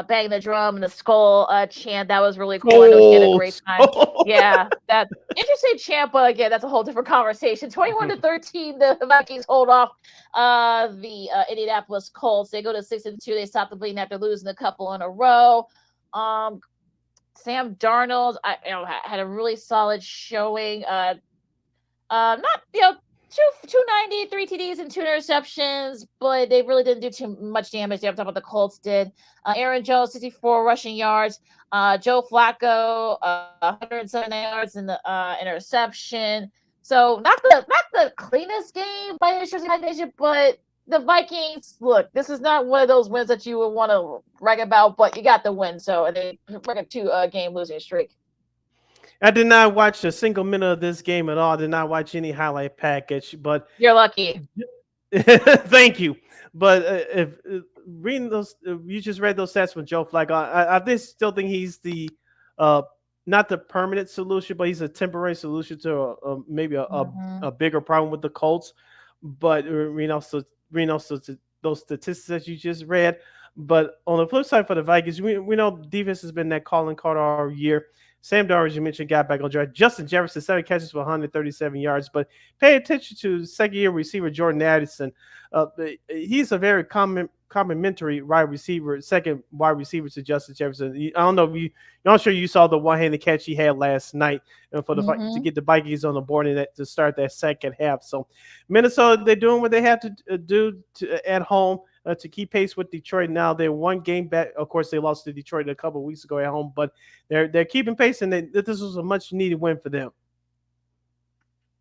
bang the drum and the skull chant. That was really cool. I know she had a great time. Yeah, that interesting chant, but again, that's a whole different conversation. 21-13, the Vikings hold off the Indianapolis Colts. They go to 6-2. They stop the bleeding after losing a couple in a row. Sam Darnold, had a really solid showing. Not 290, 3 TDs and 2 interceptions, but they really didn't do too much damage. I'm talking about the Colts did. Aaron Jones, 64 rushing yards. Joe Flacco, 107 yards in the interception. So not the cleanest game by any stretch of the imagination, but the Vikings, look, this is not one of those wins that you would want to brag about, but you got the win. So they break a 2-game losing streak. I did not watch a single minute of this game at all. I did not watch any highlight package, but you're lucky. Thank you. But if reading those, you just read those stats from Joe Flacco. Still think he's the uh, not the permanent solution, but he's a temporary solution to maybe Mhm. a bigger problem with the Colts. But reading also those statistics that you just read. But on the flip side for the Vikings, we know defense has been that calling card all year. Sam Darnold, as you mentioned, got back on track. Justin Jefferson, 7 catches for 137 yards. But pay attention to second-year receiver Jordan Addison. Uh, he's a very complimentary wide receiver, second wide receiver to Justin Jefferson. I don't know if I'm sure you saw the one-handed catch he had last night, and for the to Mhm. get the Vikings on the board and to start that second half. So Minnesota, they're doing what they have to do at home. To keep pace with Detroit. Now they're one game back. Of course, they lost to Detroit a couple of weeks ago at home, but they're keeping pace, and this was a much needed win for them.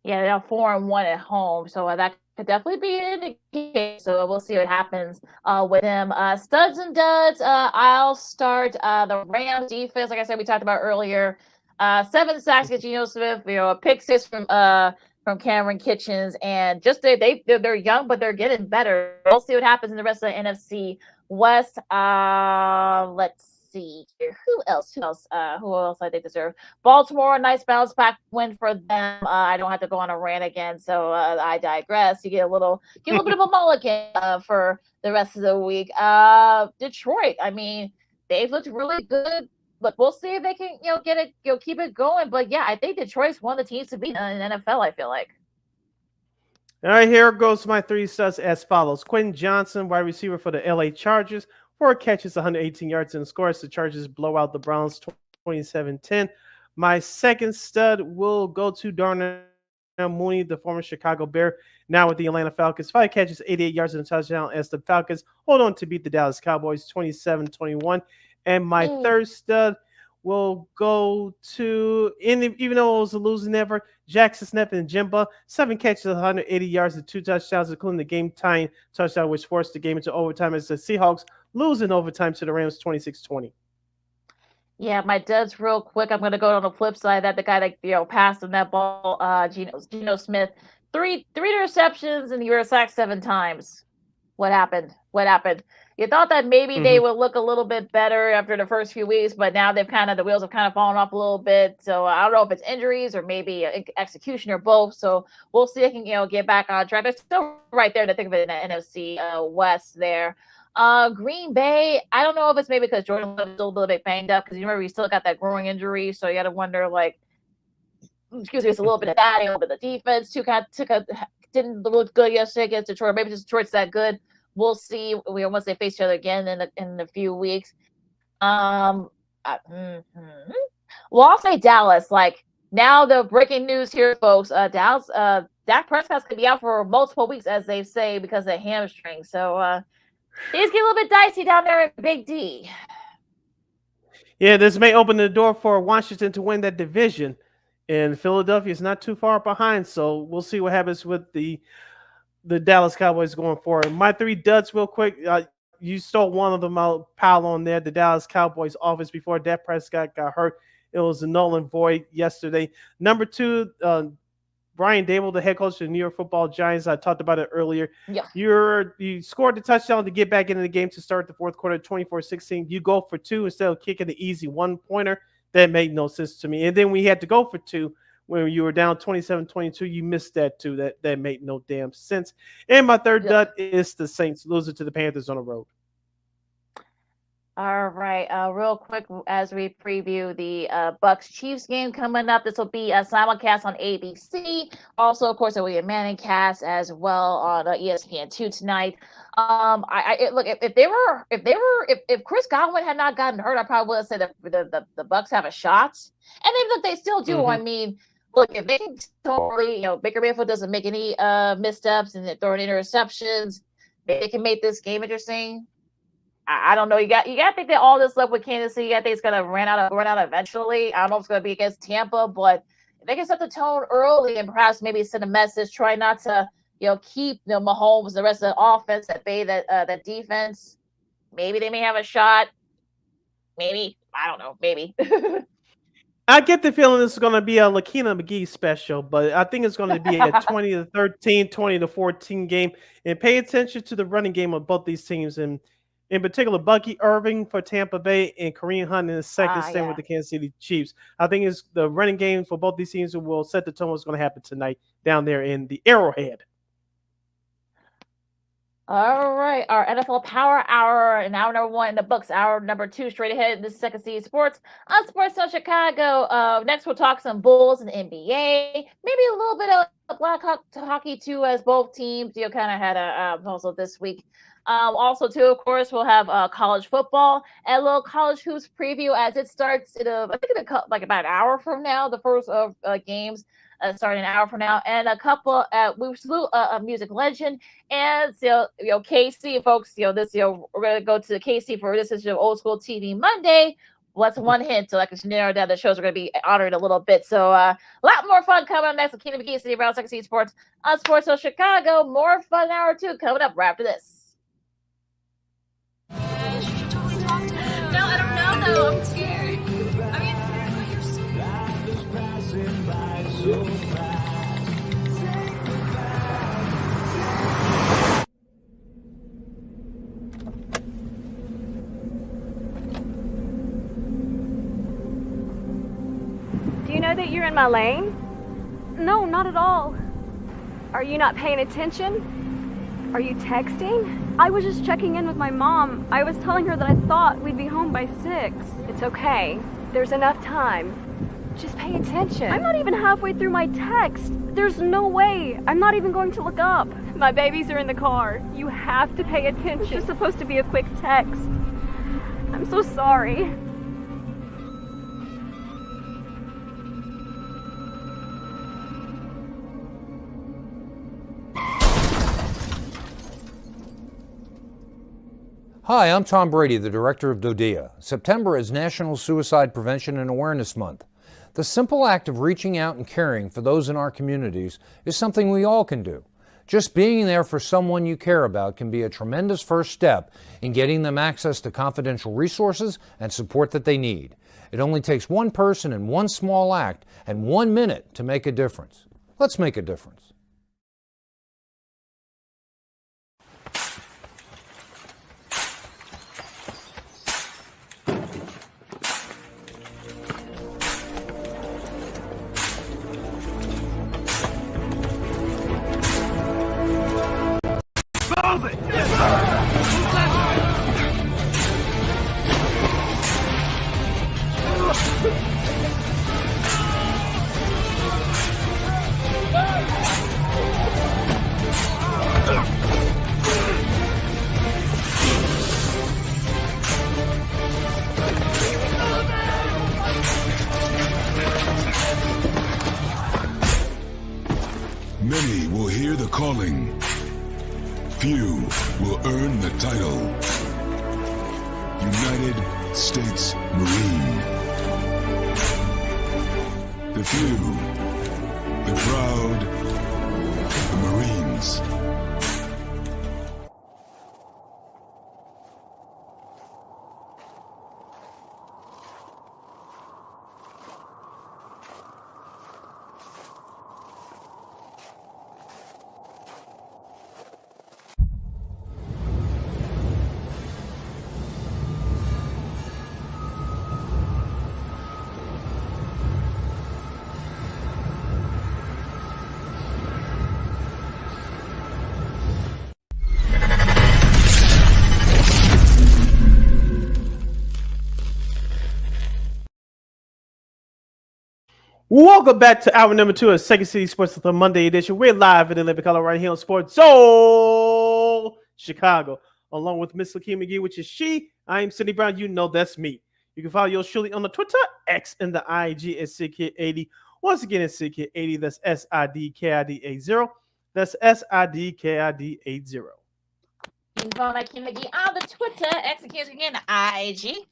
Yeah, they're 4-1 at home, so that could definitely be an indication. So we'll see what happens with them. Studs and duds. I'll start the Rams defense. Like I said, we talked about earlier. 7 sacks against Geno Smith. A pick 6 from Cameron Kitchens, and just they're young, but they're getting better. We'll see what happens in the rest of the NFC West. Let's see here. Who else? Who else I think deserve? Baltimore, nice bounce back win for them. I don't have to go on a rant again, so I digress. You get a little bit of a mulligan for the rest of the week. Detroit, I mean, they've looked really good. Look, we'll see if they can, get it, keep it going. But yeah, I think Detroit's one of the teams to beat in the NFL. I feel like. All right, here goes my 3 studs as follows. Quentin Johnson, wide receiver for the LA Chargers, 4 catches, 118 yards in the score as the Chargers blow out the Browns 27-10. My second stud will go to Darnell Mooney, the former Chicago Bear, now with the Atlanta Falcons. 5 catches, 88 yards in a touchdown as the Falcons hold on to beat the Dallas Cowboys 27-21. And my third stud will go to, even though it was a losing effort, Jackson Smith and Jimba, 7 catches, 180 yards, and 2 touchdowns, including the game-tying touchdown, which forced the game into overtime as the Seahawks lose in overtime to the Rams 26-20. Yeah, my duds real quick. I'm gonna go on the flip side that the guy that passed him that ball, Geno Smith, three interceptions and you were sacked 7 times. What happened? You thought that maybe they would look a little bit better after the first few weeks, but now the wheels have kind of fallen off a little bit. So I don't know if it's injuries or maybe execution or both. So we'll see if they can get back on track. They're still right there to think of it in the NFC West there. Green Bay, I don't know if it's maybe because Jordan Love is still a little bit banged up because you remember he still got that growing injury, so you got to wonder it's a little bit of that, a little bit of defense too. Didn't look good yesterday against Detroit. Maybe just Detroit's that good. We'll see. Once they face each other again in a few weeks. Well, I'll say Dallas. Now the breaking news here, folks. Dallas. Dak Prescott's gonna be out for multiple weeks, as they say, because of hamstring. So things get a little bit dicey down there in Big D. Yeah, this may open the door for Washington to win that division. And Philadelphia is not too far behind, so we'll see what happens with the Dallas Cowboys going forward. My 3 duds real quick. You stole one of them out, pile on there. The Dallas Cowboys offense before Dak Prescott got hurt. It was a null and void yesterday. Number 2, Brian Dable, the head coach of the New York Football Giants. I talked about it earlier. Yeah. You scored the touchdown to get back into the game to start the fourth quarter, 24-16. You go for 2 instead of kicking the easy 1-pointer. That made no sense to me. And then we had to go for 2 when you were down 27-22. You missed that too. That made no damn sense. And my third dud is the Saints losing to the Panthers on the road. All right. Real quick, as we preview the Bucks Chiefs game coming up, this will be a simulcast on ABC. Also, of course, it will be a Manning cast as well on ESPN2 tonight. Look, if Chris Godwin had not gotten hurt, I probably would have said that the Bucks have a shot, and they still do. I mean, look, if they can totally, Baker Mayfield doesn't make any missteps and they're throwing interceptions, maybe they can make this game interesting. I don't know. You got to think that all this stuff with Kansas City, I think it's gonna run out eventually. I don't know if it's gonna be against Tampa, but if they can set the tone early and perhaps maybe send a message, try not to keep Mahomes, the rest of the offense at bay, that defense. Maybe they may have a shot. Maybe, I don't know. Maybe. I get the feeling this is going to be a Lakina McGee special, but I think it's going to be a 20-13, 20-14 game. And pay attention to the running game of both these teams. And in particular, Bucky Irving for Tampa Bay and Kareem Hunt in the second stint with the Kansas City Chiefs. I think it's the running game for both these teams will set the tone what's going to happen tonight down there in the Arrowhead. All right, our NFL Power Hour, and hour number 1 in the books. Hour number 2 straight ahead. This is Second City Sports on Sports Zone Chicago. Next, we'll talk some Bulls and NBA. Maybe a little bit of Blackhawks hockey too, as both teams kind of had a also this week. Also, too, of course, we'll have college football and a little college hoops preview as it starts. I think like about an hour from now. The first of games. Starting an hour from now, and a couple. We salute a music legend, and KC folks. This we're gonna go to KC for this is your old school TV Monday. Well, that's one hint, so I can narrow down the shows we're gonna be honored a little bit. So a lot more fun coming up next with Keena McGee, City Brown, Second City Sports on Sports Zone Chicago. More fun in hour 2 coming up right after this. No, I don't know though. I'm scared. Do you know that you're in my lane? No, not at all. Are you not paying attention? Are you texting? I was just checking in with my mom. I was telling her that I thought we'd be home by 6. It's okay. There's enough time. Just pay attention. I'm not even halfway through my text. There's no way. I'm not even going to look up. My babies are in the car. You have to pay attention. It's just supposed to be a quick text. I'm so sorry. Hi, I'm Tom Brady, the director of DODEA. September is National Suicide Prevention and Awareness Month. The simple act of reaching out and caring for those in our communities is something we all can do. Just being there for someone you care about can be a tremendous first step in getting them access to confidential resources and support that they need. It only takes one person and one small act and 1 minute to make a difference. Let's make a difference. Many will hear the calling. Few will earn the title. United States Marine. The few, the proud, the Marines. Welcome back to hour number 2 of Second City Sports with the Monday edition. We're live in the Olympic Color right here on Sports Zone Chicago, along with Miss Lakeem McGee, which is she. I am Cindy Brown. You know that's me. You can follow yours surely on the Twitter, X, and the IG at SidKid80. Once again, it's SidKid80. That's SIDKID80. That's SIDKID80. You can follow Lakeem McGee on the Twitter, X, again, the IG.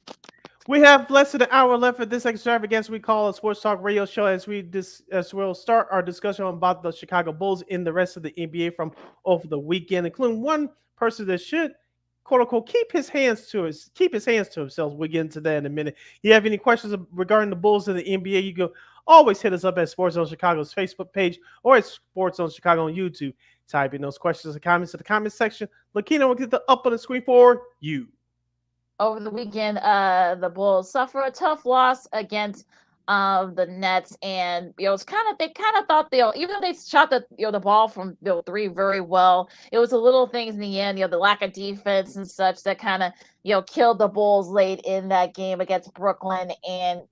We have less than an hour left of this extravaganza we call a sports talk radio show as we'll start our discussion about the Chicago Bulls and the rest of the NBA from over the weekend, including one person that should quote unquote keep his hands to himself. We'll get into that in a minute. You have any questions regarding the Bulls in the NBA? You can always hit us up at Sports Zone Chicago's Facebook page or at Sports Zone Chicago on YouTube. Type in those questions and comments in the comment section. Lakina will get the up on the screen for you. Over the weekend, the Bulls suffer a tough loss against the Nets, and it's they kind of thought even though they shot the ball from three very well, it was the little things in the end, the lack of defense and such that kind of killed the Bulls late in that game against Brooklyn. And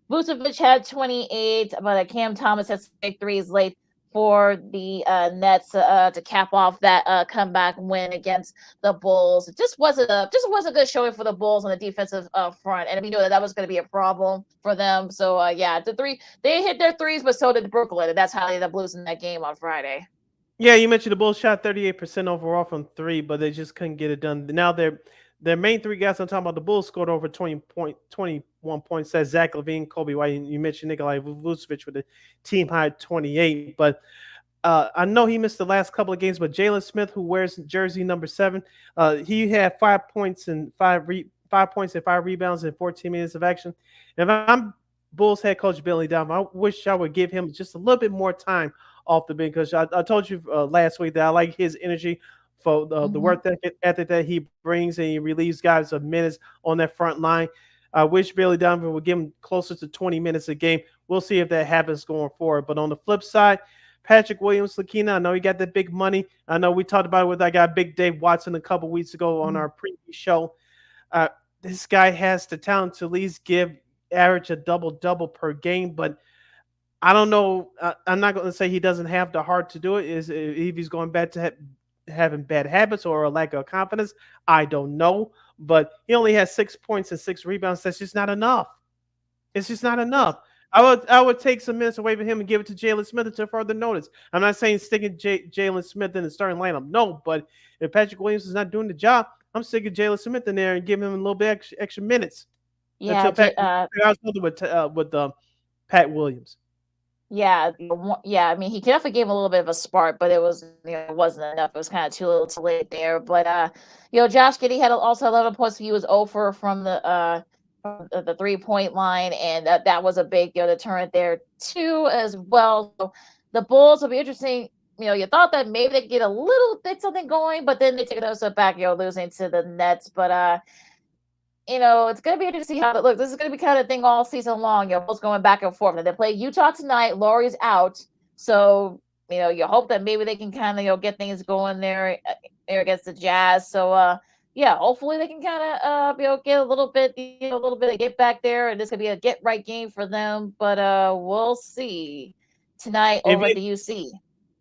Vucevic had 28, but Cam Thomas had 3s late for the Nets to cap off that comeback win against the Bulls. It just wasn't a good showing for the Bulls on the defensive front, and we knew that was going to be a problem for them. So they hit their threes, but so did Brooklyn, and that's how they ended up losing that game on Friday. Yeah, you mentioned the Bulls shot 38% overall from three, but they just couldn't get it done. Now their main three guys I'm talking about, the Bulls scored over 21 points. That's Zach LaVine, Kobe White, and you mentioned Nikolai Vucevic with a team high 28. But I know he missed the last couple of games, but Jalen Smith, who wears jersey number 7, he had 5 points and 5 rebounds in 14 minutes of action. And if I'm Bulls head coach Billy Donovan, I wish I would give him just a little bit more time off the bench, because I told you last week that I like his energy for the work ethic that he brings, and he relieves guys of minutes on that front line. I wish Billy Donovan would give him closer to 20 minutes a game. We'll see if that happens going forward. But on the flip side, Patrick Williams, Lakina, I know he got that big money. I know we talked about it with that guy Big Dave Watson a couple weeks ago on our previous show. This guy has the talent to at least average a double-double per game, but I don't know. I'm not going to say he doesn't have the heart to do it. If he's going back to having bad habits or a lack of confidence, I don't know. But he only has 6 points and 6 rebounds. That's just not enough. It's just not enough. I would take some minutes away from him and give it to Jalen Smith until further notice. I'm not saying sticking Jalen Smith in the starting lineup. No, but if Patrick Williams is not doing the job, I'm sticking Jalen Smith in there and giving him a little bit extra minutes. Yeah, I was with Pat Williams. Yeah. I mean, he definitely gave him a little bit of a spark, but it wasn't enough. It was kind of too little, too late there. But Josh Giddey had also 11 points. He was over from the 3-point line, and that was a big deterrent there too as well. So the Bulls will be interesting. You thought that maybe they could get a little bit something going, but then they took another step back. Losing to the Nets, but it's going to be interesting to see how it looks. This is going to be kind of thing all season long. Bulls going back and forth. They play Utah tonight. Laurie's out. So, you hope that maybe they can kind of, get things going there against the Jazz. So, hopefully they can kind of, get a little bit of get back there. And this could be a get right game for them. But we'll see tonight over at the UC.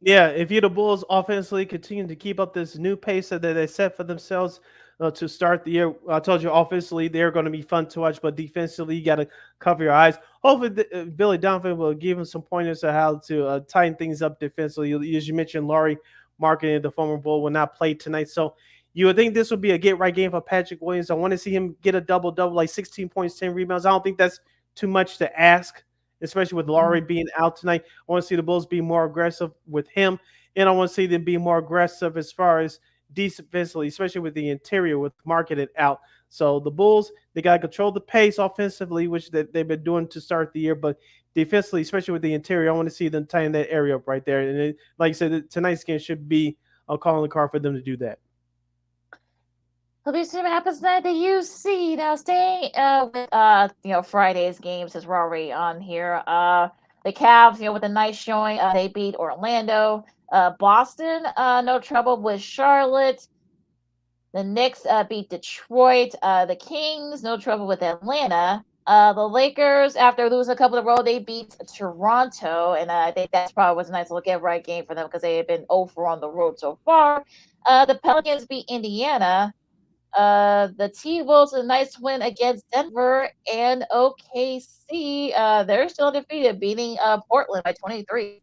Yeah, if the Bulls offensively continue to keep up this new pace that they set for themselves to start the year, I told you offensively they're going to be fun to watch, but defensively you got to cover your eyes. Hopefully Billy Donovan will give him some pointers on how to tighten things up defensively. As you mentioned, Laurie Marketing, the former Bull, will not play tonight, so you would think this would be a get-right game for Patrick Williams. I want to see him get a double-double, like 16 points, 10 rebounds. I don't think that's too much to ask, especially with Laurie being out tonight. I want to see the Bulls be more aggressive with him, and I want to see them be more aggressive as far as defensively, especially with the interior with Marketed out. So the Bulls, they got to control the pace offensively, which they've been doing to start the year, but defensively, especially with the interior, I want to see them tighten that area up right there. And like I said, tonight's game should be a calling card for them to do that. We'll be seeing what happens tonight at the UC. Now, staying with Friday's games, since we're already on here. The Cavs, with a nice showing, they beat Orlando. Boston, no trouble with Charlotte. The Knicks beat Detroit. The Kings, no trouble with Atlanta. The Lakers, after losing a couple in a row, they beat Toronto, and I think that's probably was a nice little get-right game for them because they had been 0-4 on the road so far. The Pelicans beat Indiana. The T-Wolves, a nice win against Denver, and OKC. They're still undefeated, beating Portland by 23.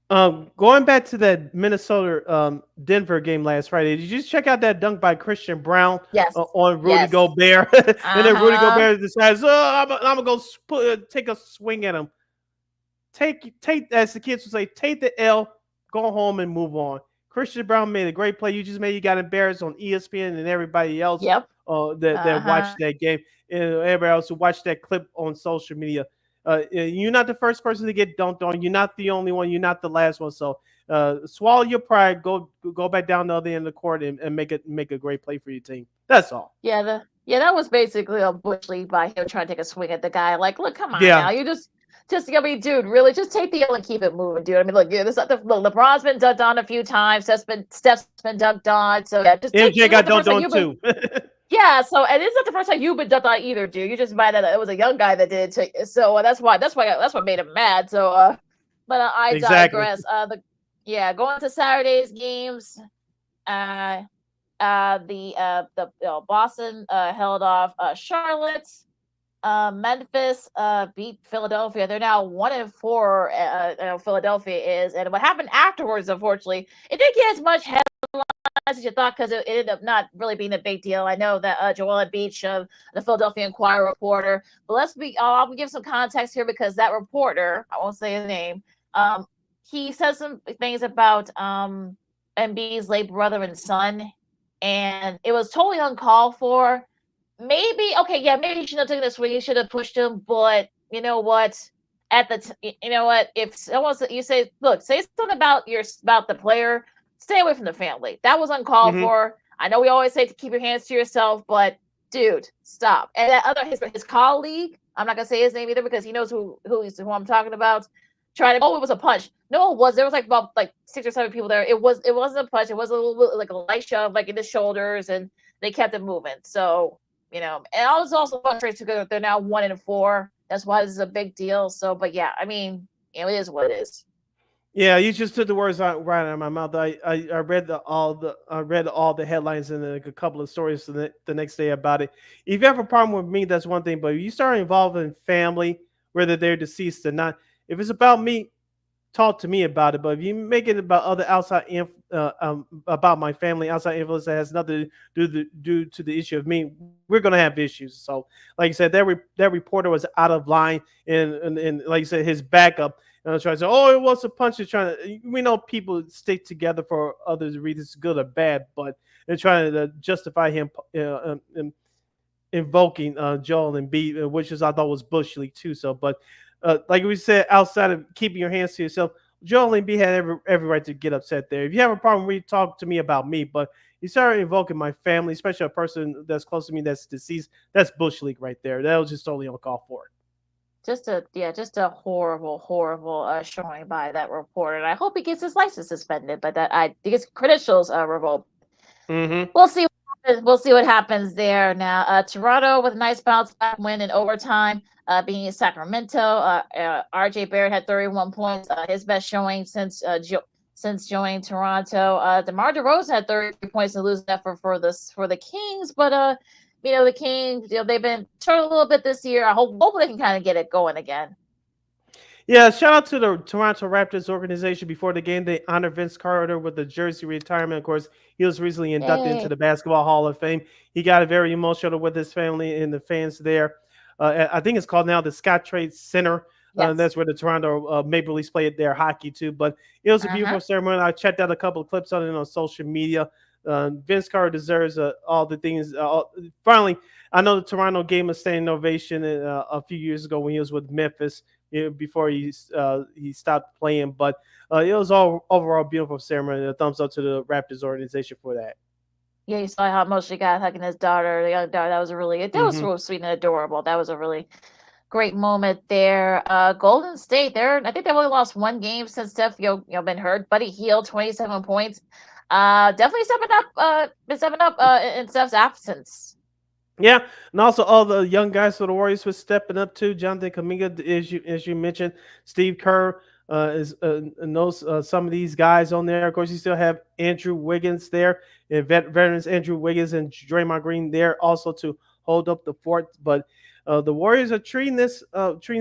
Going back to that Minnesota Denver game last Friday, did you just check out that dunk by Christian Brown on Rudy Gobert? And then Rudy Gobert decides, I'm gonna go take a swing at him. Take as the kids would say, take the L, go home and move on. Christian Brown made a great play. You just made you got embarrassed on ESPN and everybody else Yep. that watched that game, and everybody else who watched that clip on social media. You're not the first person to get dunked on. You're not the only one. You're not the last one. So swallow your pride. Go back down the other end of the court and make a great play for your team. That's all. Yeah, that was basically a bush league by him trying to take a swing at the guy. Like, look, come on Yeah. now, you just I mean, dude, really, just take the L and keep it moving, dude. I mean, look, look, LeBron's been dunked on a few times. Steph's been dunked on. So yeah, just MJ got dunked on too. Yeah, so and it's not the first time you've been dunked on either, dude. You just mad that it was a young guy that did it. So that's what made him mad. So but I Exactly. digress. Going to Saturday's games. Boston held off Charlotte. Memphis beat Philadelphia. They're now 1-4. Philadelphia is, and what happened afterwards, unfortunately, it didn't get as much headlines as you thought because it ended up not really being a big deal. I know that Joel Beach, the Philadelphia Inquirer reporter, but I'll give some context here because that reporter, I won't say his name, he said some things about Embiid's late brother and son, and it was totally uncalled for. Maybe he shouldn't have taken the swing. He should have pushed him. But you know what? If someone you say something about the player, stay away from the family. That was uncalled for. I know we always say to keep your hands to yourself, but dude, stop. And that his colleague, I'm not gonna say his name either because he knows who I'm talking about. It was a punch. No, it was. There was about 6 or 7 people there. It wasn't a punch. It was a little like a light shove, like in the shoulders, and they kept it moving. So. And I was also frustrated because they're now 1-4. That's why this is a big deal. So, but yeah, I mean, it is what it is. Yeah, you just took the words right out of my mouth. I read all the headlines and a couple of stories the next day about it. If you have a problem with me, that's one thing. But if you start involving family, whether they're deceased or not, if it's about me, talk to me about it. But if you make it about other outside about my family, outside influence that has nothing to do to the issue of me, we're gonna have issues. So, like I said, that reporter was out of line, and like I said, his backup. Trying to say, oh, it was a punch. We know people stick together for other reasons, good or bad, but they're trying to justify him invoking Joel Embiid, which I thought was bush league too. So, but like we said, outside of keeping your hands to yourself, Joel Embiid had every right to get upset there. If you have a problem, talk to me about me. But you start invoking my family, especially a person that's close to me that's deceased. That's bush league right there. That was just totally uncalled for. Just a horrible showing by that reporter. And I hope he gets his license suspended, but that I think his credentials revoked. Mm-hmm. We'll see. We'll see what happens there. Now, Toronto with a nice bounce back win in overtime, being Sacramento. RJ Barrett had 31 points, his best showing since joining Toronto. DeMar DeRozan had 33 points in losing effort for the Kings, but the Kings, they've been short a little bit this year. I hope they can kind of get it going again. Yeah, shout out to the Toronto Raptors organization. Before the game, they honored Vince Carter with the jersey retirement. Of course, he was recently inducted into the Basketball Hall of Fame. He got very emotional with his family and the fans there. I think it's called now the Scottrade Center. Yes. That's where the Toronto Maple Leafs played their hockey too. But it was a beautiful ceremony. I checked out a couple of clips on it on social media. Vince Carter deserves all the things. Finally, I know the Toronto gave him a standing ovation a few years ago when he was with Memphis. Before he stopped playing, but it was all overall beautiful ceremony. A thumbs up to the Raptors organization for that. Yeah, you saw how much he got hugging his daughter, the young daughter. That was was so sweet and adorable. That was a really great moment there. Golden State, I think they've only lost one game since Steph been hurt. Buddy Hield, 27 points. Definitely stepping up in Steph's absence. Yeah, and also all the young guys for the Warriors were stepping up too. Jonathan Kuminga, as you mentioned, Steve Kerr knows some of these guys on there. Of course, you still have Andrew Wiggins there, and veterans Andrew Wiggins and Draymond Green there also to hold up the fort. But the Warriors are treating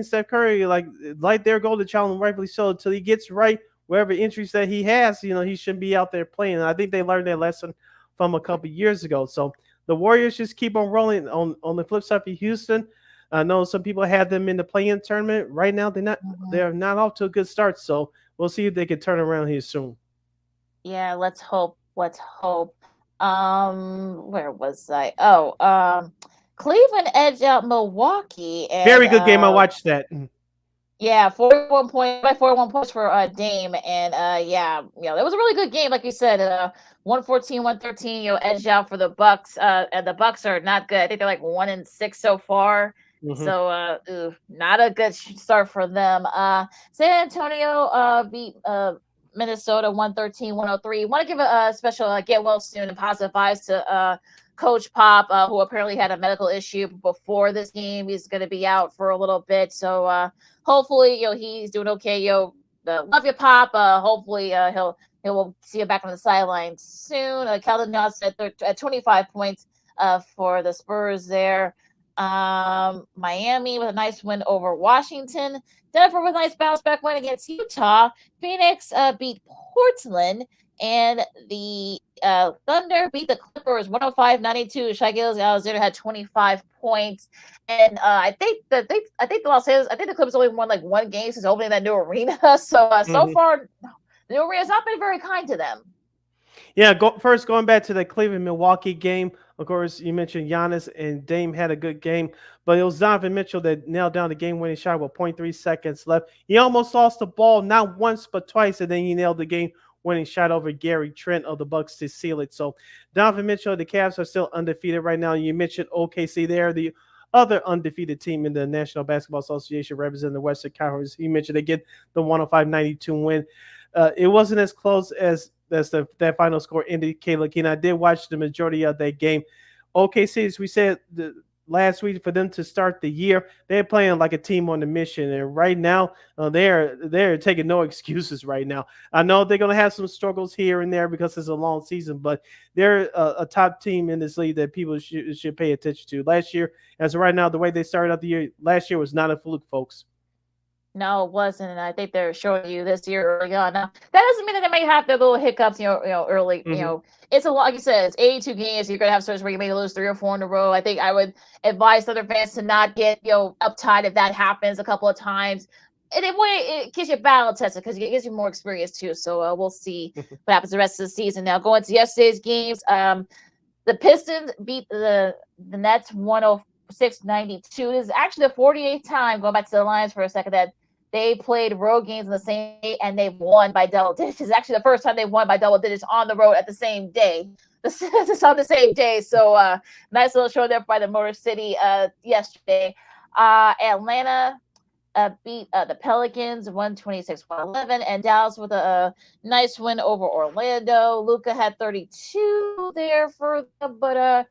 Steph Curry like their golden child, and rightfully so, until he gets right. Whatever injuries that he has, he shouldn't be out there playing. And I think they learned their lesson from a couple years ago. So the Warriors just keep on rolling. On the flip side for Houston, I know some people had them in the play-in tournament. Right now, they're not off to a good start. So we'll see if they can turn around here soon. Yeah, let's hope. Let's hope. Where was I? Oh, Cleveland edged out Milwaukee, and Very good game. I watched that. yeah, 41 points for Dame, and yeah, it was a really good game, like you said. 114, 113, edged out for the Bucks. And the Bucks are not good. I think they're like 1-6 so far. So not a good start for them. San Antonio beat Minnesota 113-103. Want to give a special get well soon and positive vibes to Coach Pop, who apparently had a medical issue before this game. He's going to be out for a little bit, so hopefully he's doing okay. Love you, Pop. Hopefully we'll see you back on the sidelines soon. Keldon Johnson at 25 points for the Spurs there. Miami with a nice win over Washington. Denver with a nice bounce back win against Utah. Phoenix beat Portland, and the Thunder beat the Clippers 105-92. Shai Gilgeous-Alexander had 25 points, and I think the Clippers only won like one game since opening that new arena. So so far, the new arena has not been very kind to them. Yeah, going back to the Cleveland-Milwaukee game, of course, you mentioned Giannis and Dame had a good game, but it was Donovan Mitchell that nailed down the game-winning shot with 0.3 seconds left. He almost lost the ball not once but twice, and then he nailed the game-winning shot over Gary Trent of the Bucks to seal it. So Donovan Mitchell, the Cavs are still undefeated right now. You mentioned OKC there, the other undefeated team in the National Basketball Association representing the Western Conference. You mentioned they get the 105-92 win. It wasn't as close as that final score indicated. I did watch the majority of that game. OKC, as we said last week, for them to start the year, they're playing like a team on the mission, and right now they're taking no excuses. Right now, I know they're going to have some struggles here and there because it's a long season, but they're a top team in this league that people should pay attention to. Last year, as of right now, the way they started out the year last year was not a fluke, folks. No, it wasn't, and I think they're showing you this year early on. Now, that doesn't mean that they may have their little hiccups, early. It's a lot. Like you said, it's 82 games. You're gonna have starts where you may lose 3 or 4 in a row. I think I would advise other fans to not get uptight if that happens a couple of times. And it keeps you battle tested because it gives you more experience too. So we'll see what happens the rest of the season. Now going to yesterday's games, the Pistons beat the Nets 106-92. This is actually the 48th time, going back to the Lions for a second, that they played road games in the same day and they've won by double digits. It's actually the first time they've won by double digits on the road at the same day. This is on the same day. So nice little show there by the Motor City yesterday. Atlanta beat the Pelicans 126-111, and Dallas with a nice win over Orlando. Luka had 32 there for them, but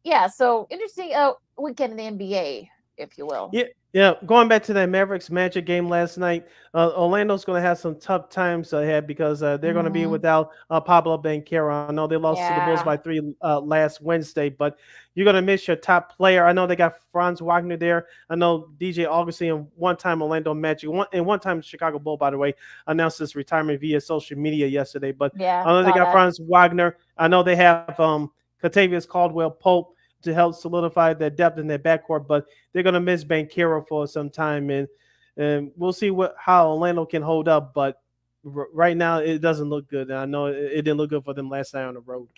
yeah, so interesting weekend in the NBA, if you will. Yeah, going back to that Mavericks Magic game last night, Orlando's going to have some tough times ahead because they're going to be without Pablo Banchero. I know they lost to the Bulls by 3 last Wednesday, but you're going to miss your top player. I know they got Franz Wagner there. I know DJ Augustine, one-time Orlando Magic, one-time Chicago Bull, by the way, announced his retirement via social media yesterday. But I know they got Franz Wagner. I know they have Kentavious Caldwell-Pope to help solidify their depth in their backcourt, but they're going to miss Banchero for some time, and we'll see how Orlando can hold up. But right now, it doesn't look good. And I know it didn't look good for them last night on the road.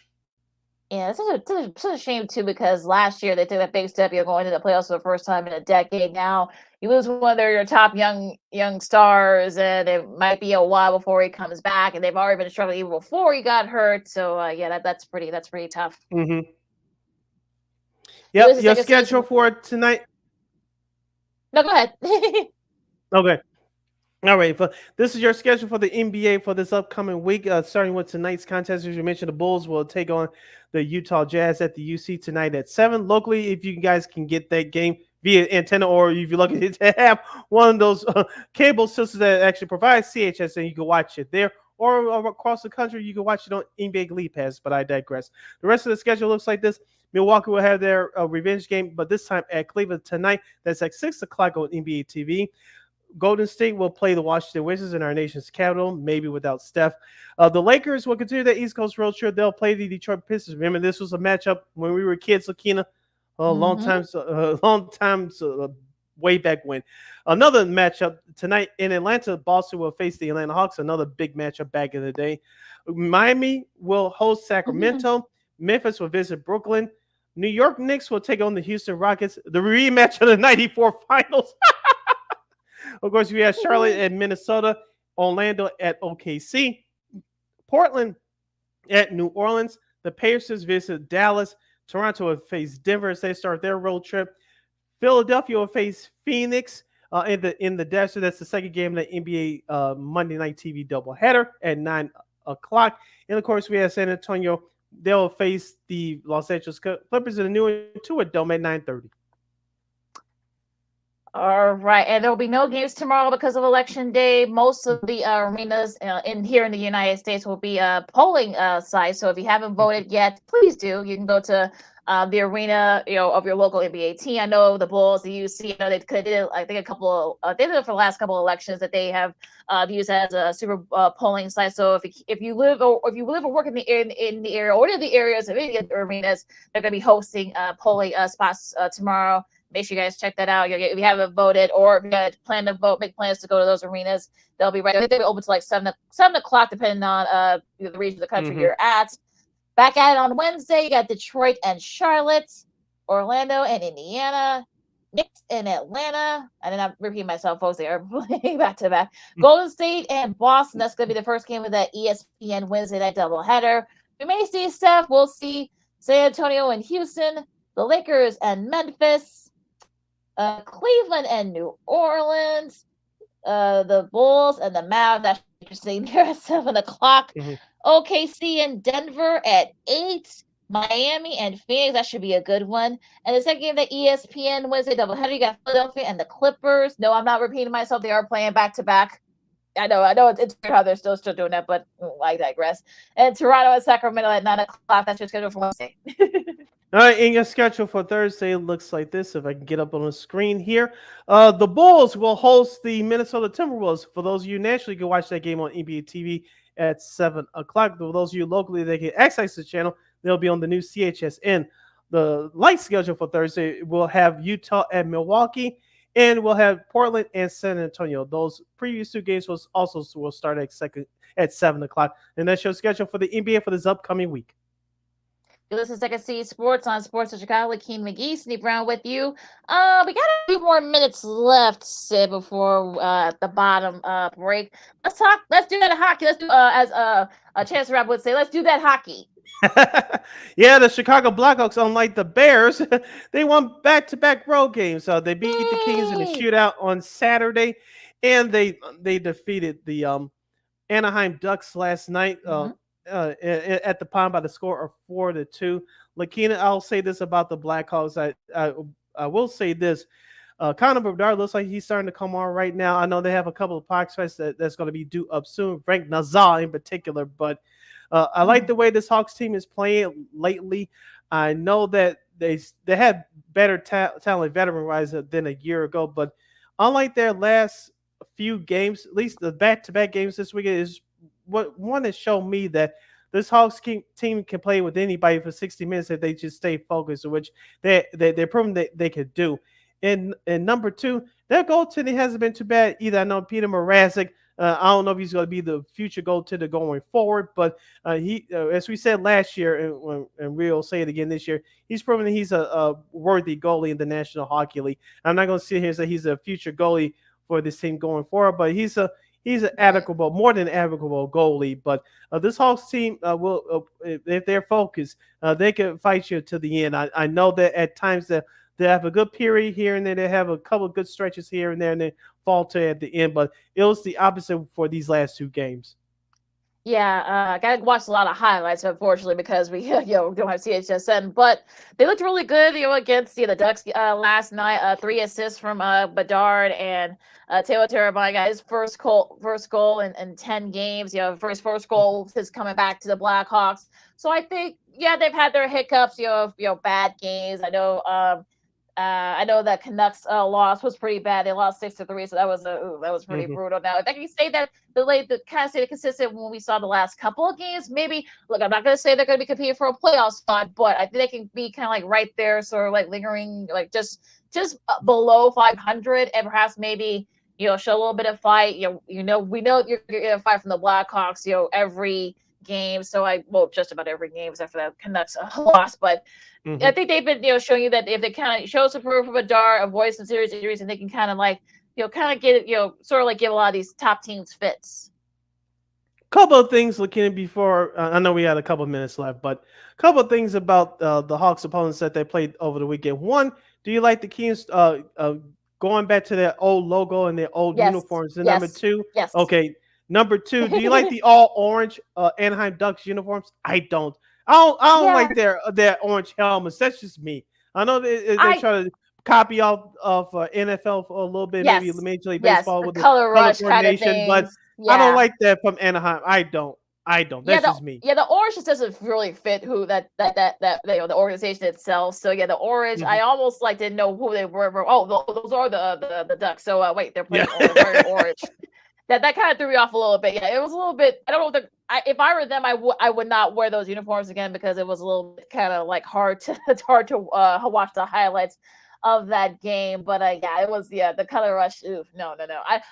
Yeah, it's such a shame too, because last year they took that big step. You're going to the playoffs for the first time in a decade. Now you lose one of your top young stars, and it might be a while before he comes back. And they've already been struggling even before he got hurt. So yeah, that's pretty tough. Mm-hmm. Yep, your schedule for tonight. No, go ahead. Okay. All right. This is your schedule for the NBA for this upcoming week. Starting with tonight's contest, as you mentioned, the Bulls will take on the Utah Jazz at the UC tonight at 7. Locally, if you guys can get that game via antenna, or if you're lucky to have one of those cable systems that actually provides CHS, and you can watch it there. Or across the country, you can watch it on NBA League Pass, but I digress. The rest of the schedule looks like this. Milwaukee will have their revenge game, but this time at Cleveland tonight. That's at 6 o'clock on NBA TV. Golden State will play the Washington Wizards in our nation's capital, maybe without Steph. The Lakers will continue their East Coast road trip. They'll play the Detroit Pistons. Remember, this was a matchup when we were kids, Lakina, long time way back when. Another matchup tonight in Atlanta, Boston will face the Atlanta Hawks. Another big matchup back in the day. Miami will host Sacramento. Memphis will visit Brooklyn. New York Knicks will take on the Houston Rockets. The rematch of the '94 Finals. Of course, we have Charlotte at Minnesota, Orlando at OKC, Portland at New Orleans. The Pacers visit Dallas. Toronto will face Denver as they start their road trip. Philadelphia will face Phoenix in the desert. That's the second game of the NBA Monday Night TV doubleheader at 9 o'clock. And of course, we have San Antonio. They'll face the Los Angeles Clippers in the new Intuit Dome at 9:30. All right, and there will be no games tomorrow because of Election Day. Most of the arenas here in the United States will be polling sites. So if you haven't voted yet, please do. You can go to the arena, of your local NBA team. I know the Bulls, the UC, they did, I think, they did it for the last couple of elections that they have used as a super polling site. So if you live or work in the area or in the areas of any of the arenas, they're going to be hosting polling spots tomorrow. Make sure you guys check that out. If you haven't voted or if you plan to vote, make plans to go to those arenas, they'll be right. I think they'll be open to like 7 o'clock, depending on the region of the country you're at. Back at it on Wednesday, you got Detroit and Charlotte, Orlando and Indiana, Knicks and Atlanta. I did not repeat myself, folks. They are playing back to back. Golden State and Boston. That's going to be the first game of that ESPN Wednesday night doubleheader. We may see Steph. We'll see San Antonio and Houston, the Lakers and Memphis. Cleveland and New Orleans, the Bulls and the Mavs. That's interesting. There at 7 o'clock. OKC and Denver at 8. Miami and Phoenix. That should be a good one. And the second game, the ESPN Wednesday doubleheader, you got Philadelphia and the Clippers. No, I'm not repeating myself. They are playing back to back. I know it's weird how they're still doing that, but I digress. And Toronto and Sacramento at 9 o'clock. That's your schedule for Wednesday. All right, in your schedule for Thursday, it looks like this. If I can get up on the screen here. The Bulls will host the Minnesota Timberwolves. For those of you nationally, you can watch that game on NBA TV at 7 o'clock. For those of you locally, they can access the channel. They'll be on the new CHSN. The light schedule for Thursday will have Utah and Milwaukee, and we'll have Portland and San Antonio. Those previous two games will start at 7 o'clock. And that's your schedule for the NBA for this upcoming week. You listen to Second City Sports on Sports of Chicago. Lakeem McGee, Sydney Brown with you. We got a few more minutes left, Sid, before the bottom break. Let's do that hockey. Let's do as Chance Rapp would say, let's do that hockey. Yeah, the Chicago Blackhawks, unlike the Bears, they won back-to-back road games. They beat the Kings in the shootout on Saturday, and they defeated the Anaheim Ducks last night. At the Pond by the score of 4-2. Lakina, I'll say this about the Blackhawks. I will say this. Connor Bedard looks like he's starting to come on right now. I know they have a couple of prospects that's going to be due up soon. Frank Nazar in particular, but I like the way this Hawks team is playing lately. I know that they had better talent veteran-wise than a year ago, but unlike their last few games, at least the back-to-back games this weekend is what one has shown me that this Hawks team can play with anybody for 60 minutes if they just stay focused, which they're proving that they could do. And number two, their goaltending hasn't been too bad either. I know Peter Mrazek. I don't know if he's going to be the future goaltender going forward, but he, as we said last year, and we'll say it again this year, he's proven that he's a worthy goalie in the National Hockey League. I'm not going to sit here and say he's a future goalie for this team going forward, but he's an adequate, more than adequate goalie. But this Hawks team will, if they're focused, they can fight you to the end. I know that at times that they have a good period here and there. They have a couple of good stretches here and there, and then falter at the end. But it was the opposite for these last two games. Yeah, I got to watch a lot of highlights, unfortunately, because we don't have CHSN. But they looked really good, against the Ducks last night. 3 assists from Bedard, and Taylor Teravainen got his first goal in 10 games. First goal since coming back to the Blackhawks. So I think, they've had their hiccups, bad games. I know I know that Canucks loss was pretty bad. They lost 6-3, so that was pretty brutal. Now, if I can say that the kind of stayed consistent when we saw the last couple of games, maybe look, I'm not going to say they're going to be competing for a playoff spot, but I think they can be kind of like right there, sort of like lingering, like just below 500, and perhaps maybe show a little bit of fight. We know you're going to fight from the Blackhawks, every game. So just about every game except for that Canucks loss, but. I think they've been, showing you that if they kind of show some proof of a dart, avoid some serious injuries, and they can kind of like, get sort of like give a lot of these top teams fits. Couple of things looking before. I know we had a couple of minutes left, but a couple of things about the Hawks opponents that they played over the weekend. One, do you like the Kings going back to their old logo and their old uniforms? And number two, okay. Number two, do you like the all orange Anaheim Ducks uniforms? I don't. I don't like their orange helmets. That's just me. I know they try to copy off of NFL for a little bit, maybe Major League Baseball with the color rush kind of thing. But I don't like that from Anaheim. I don't. That's just me. Yeah, the orange just doesn't really fit who that the organization itself. So the orange. I almost didn't know who they were. Oh, those are the Ducks. So wait, they're playing orange. That kind of threw me off a little bit. Yeah, it was a little bit. I don't know if I were them, I would not wear those uniforms again because it was a little bit kind of hard to watch the highlights of that game. But it was the color rush. Ooh, no.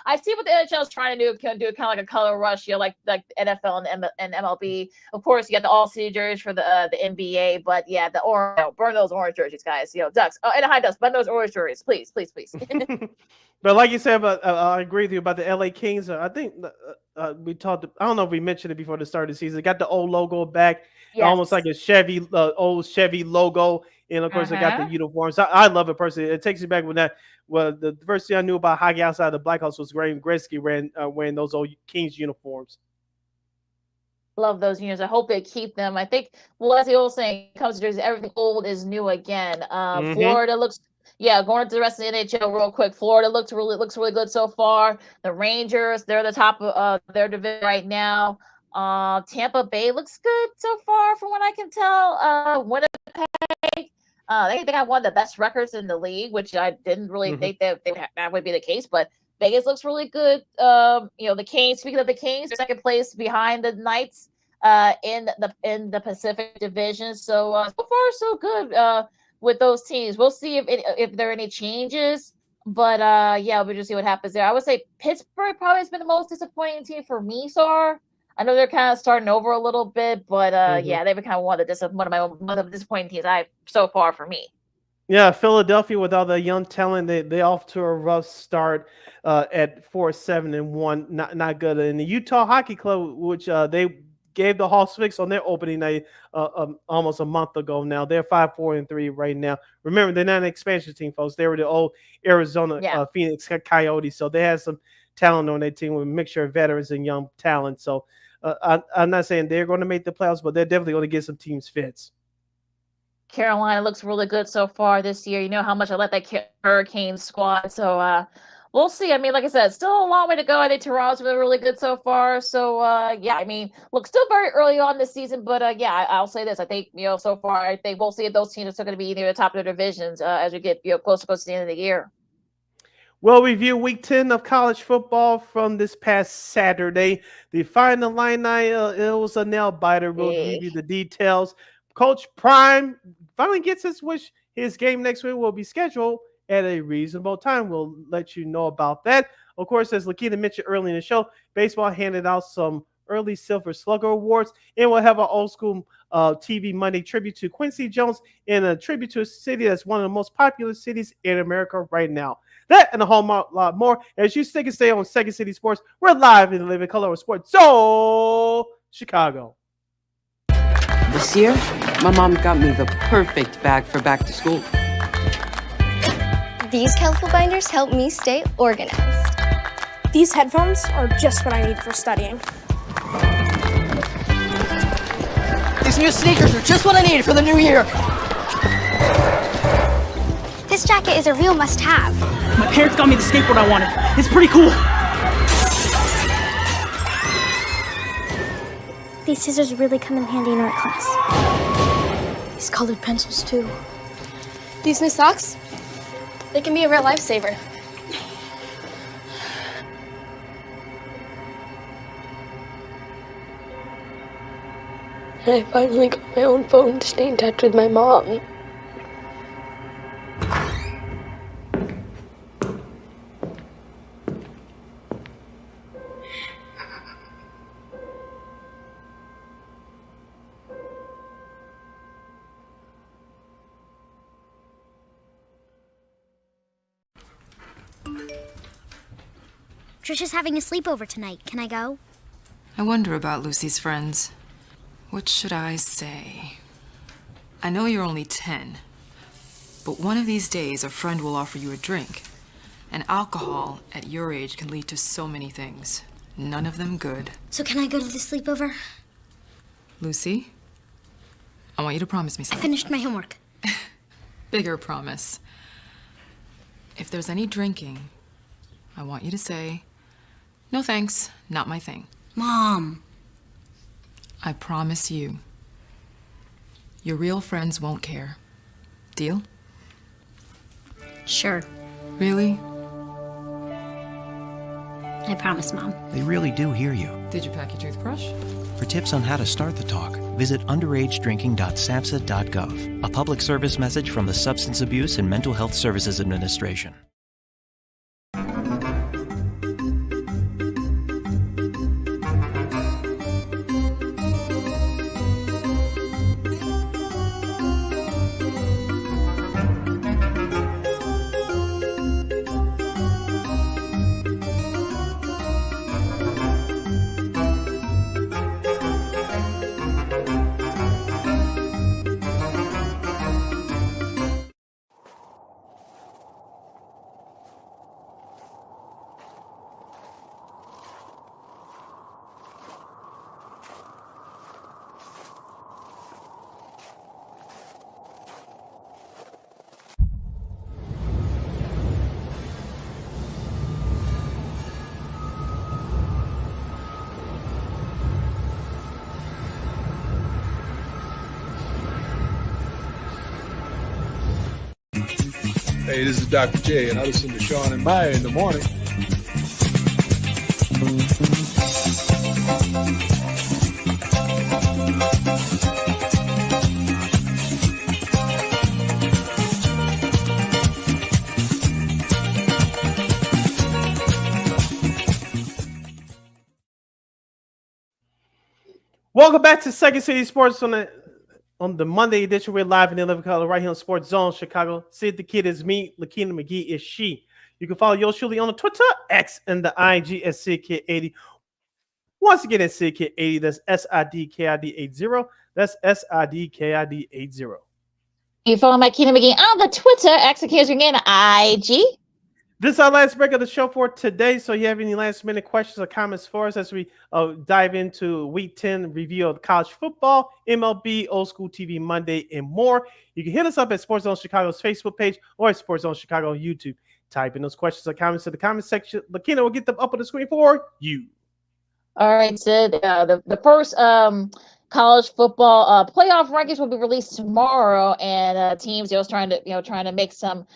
I see what the NHL is trying to do. Can do kind of like a color rush, like NFL and MLB. Of course, you got the all city jerseys for the NBA, but the orange. Burn those orange jerseys, guys. Ducks. Oh, and high Ducks. Burn those orange jerseys, please. But like you said, I agree with you about the LA Kings. I think we talked. I don't know if we mentioned it before the start of the season. They got the old logo back, almost like a Chevy, old Chevy logo, and of course they got the uniforms. I love it personally. It takes you back when the first thing I knew about hockey outside the Blackhawks was Wayne Gretzky wearing those old Kings uniforms. Love those unions. I hope they keep them. I think, as the old saying, comes to jersey, everything old is new again. Florida looks. Going into the rest of the NHL real quick. Florida looks really good so far. The Rangers, they're the top of their division right now. Tampa Bay looks good so far, from what I can tell. Winnipeg, they got one of the best records in the league, which I didn't really think that would be the case. But Vegas looks really good. The Canes. Speaking of the Canes, they're second place behind the Knights in the Pacific Division. So so far so good. With those teams, we'll see if there are any changes, but we'll just see what happens there. I would say Pittsburgh probably has been the most disappointing team for me, so I know they're kind of starting over a little bit, but they've been kind of one of the disappointing teams so far for me. Yeah, Philadelphia with all the young talent, they off to a rough start at 4-7-1, not good. And the Utah Hockey Club, which they gave the Hawks fix on their opening night almost a month ago now. They're 5-4-3 right now. Remember, they're not an expansion team, folks. They were the old Arizona Phoenix Coyotes, so they had some talent on their team with a mixture of veterans and young talent. So I'm not saying they're going to make the playoffs, but they're definitely going to get some teams fits. Carolina looks really good so far this year. You know how much I like that Hurricane squad, so we'll see. I mean, like I said, still a long way to go. I think Toronto's been really good so far. So, look, still very early on this season. But, I'll say this. I think, so far, I think we'll see if those teams are still going to be near the top of their divisions as we get, closer to the end of the year. We'll review Week 10 of college football from this past Saturday. The final line, it was a nail-biter. We'll give you the details. Coach Prime finally gets his wish. His game next week will be scheduled at a reasonable time. We'll let you know about that. Of course, as Lakita mentioned early in the show, baseball handed out some early Silver Slugger awards, and we'll have an old school TV Monday tribute to Quincy Jones and a tribute to a city that's one of the most popular cities in America right now. That and a whole lot more as you stick and stay on Second City Sports. We're live in the living color of sports. So, Chicago. This year, my mom got me the perfect bag for back to school. These colorful binders help me stay organized. These headphones are just what I need for studying. These new sneakers are just what I needed for the new year. This jacket is a real must-have. My parents got me the skateboard I wanted. It's pretty cool. These scissors really come in handy in art class. These colored pencils, too. These new socks, They can be a real lifesaver. And I finally got my own phone to stay in touch with my mom. Trisha's having a sleepover tonight. Can I go? I wonder about Lucy's friends. What should I say? I know you're only 10, but one of these days a friend will offer you a drink. And alcohol at your age can lead to so many things. None of them good. So can I go to the sleepover? Lucy, I want you to promise me I something. finished my homework. Bigger promise. If there's any drinking, I want you to say, "No thanks, not my thing." Mom. I promise you. Your real friends won't care. Deal? Sure. Really? I promise, Mom. They really do hear you. Did you pack your toothbrush? For tips on how to start the talk, visit underagedrinking.samhsa.gov. A public service message from the Substance Abuse and Mental Health Services Administration. Hey, this is Dr. J, and I listen to Sean and Maya in the morning. Welcome back to Second City Sports on the Monday edition. We're live in the 11 color right here on Sports Zone Chicago. Sid the Kid is me. Lakina McGee is she. You can follow yours truly on the Twitter, X, and the IG at SidKid80. Once again, it's SidKid80. That's SIDKID80. That's SIDKID80. You follow my Keena McGee on the Twitter, X accusing again, IG. This is our last break of the show for today. So, you have any last minute questions or comments for us as we dive into Week 10 review of college football, MLB, Old School TV Monday, and more? You can hit us up at Sports Zone Chicago's Facebook page or at Sports Zone Chicago on YouTube. Type in those questions or comments to the comment section. Lakina will get them up on the screen for you. All right, Sid. The first college football playoff rankings will be released tomorrow, and teams trying to make some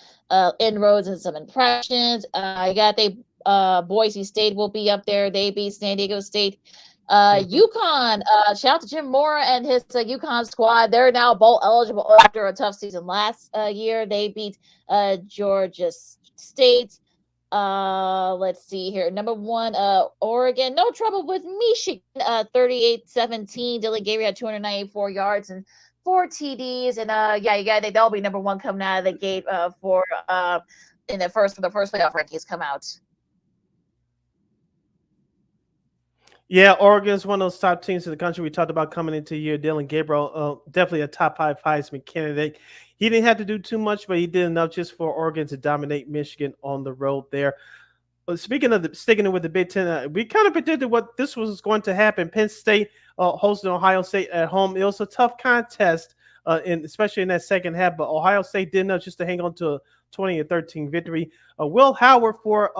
inroads and some impressions. I got Boise State will be up there. They beat San Diego State. UConn, shout out to Jim Mora and his UConn squad. They're now bowl eligible after a tough season last year. They beat Georgia State. Let's see here. Number 1, Oregon. No trouble with Michigan. 38-17. Dylan Gabriel had 294 yards and 4 TDs. And they'll be number 1 coming out of the gate for the first playoff rankings come out. Yeah, Oregon is one of those top teams in the country. We talked about coming into the year. Dylan Gabriel, definitely a top 5 Heisman candidate. He didn't have to do too much, but he did enough just for Oregon to dominate Michigan on the road there. But speaking of sticking with the Big Ten, we kind of predicted what this was going to happen. Penn State hosting Ohio State at home. It was a tough contest, especially in that second half, but Ohio State did enough just to hang on to a 20-13 victory. Will Howard for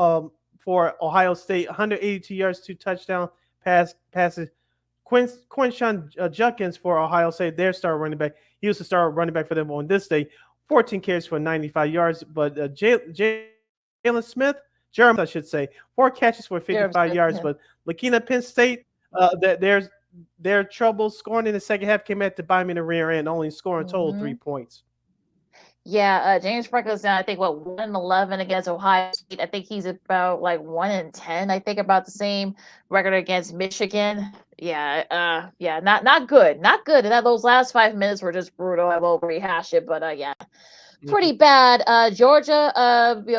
Ohio State, 182 yards, 2 touchdown passes. Quinshon Judkins for Ohio State, their star running back. He was the star running back for them on this day. 14 carries for 95 yards. But Jalen Smith, Jeremy, I should say, 4 catches for 55 yards. But Lakina Penn State, their trouble scoring in the second half came at to bite them in the rear end, only scoring total 3 points. Yeah, James Franklin's down, I think, 1-11 against Ohio State. I think he's about 1-10. I think about the same record against Michigan. Yeah, not good. Not good. And those last 5 minutes were just brutal. I won't rehash it, but yeah. Pretty bad. Georgia,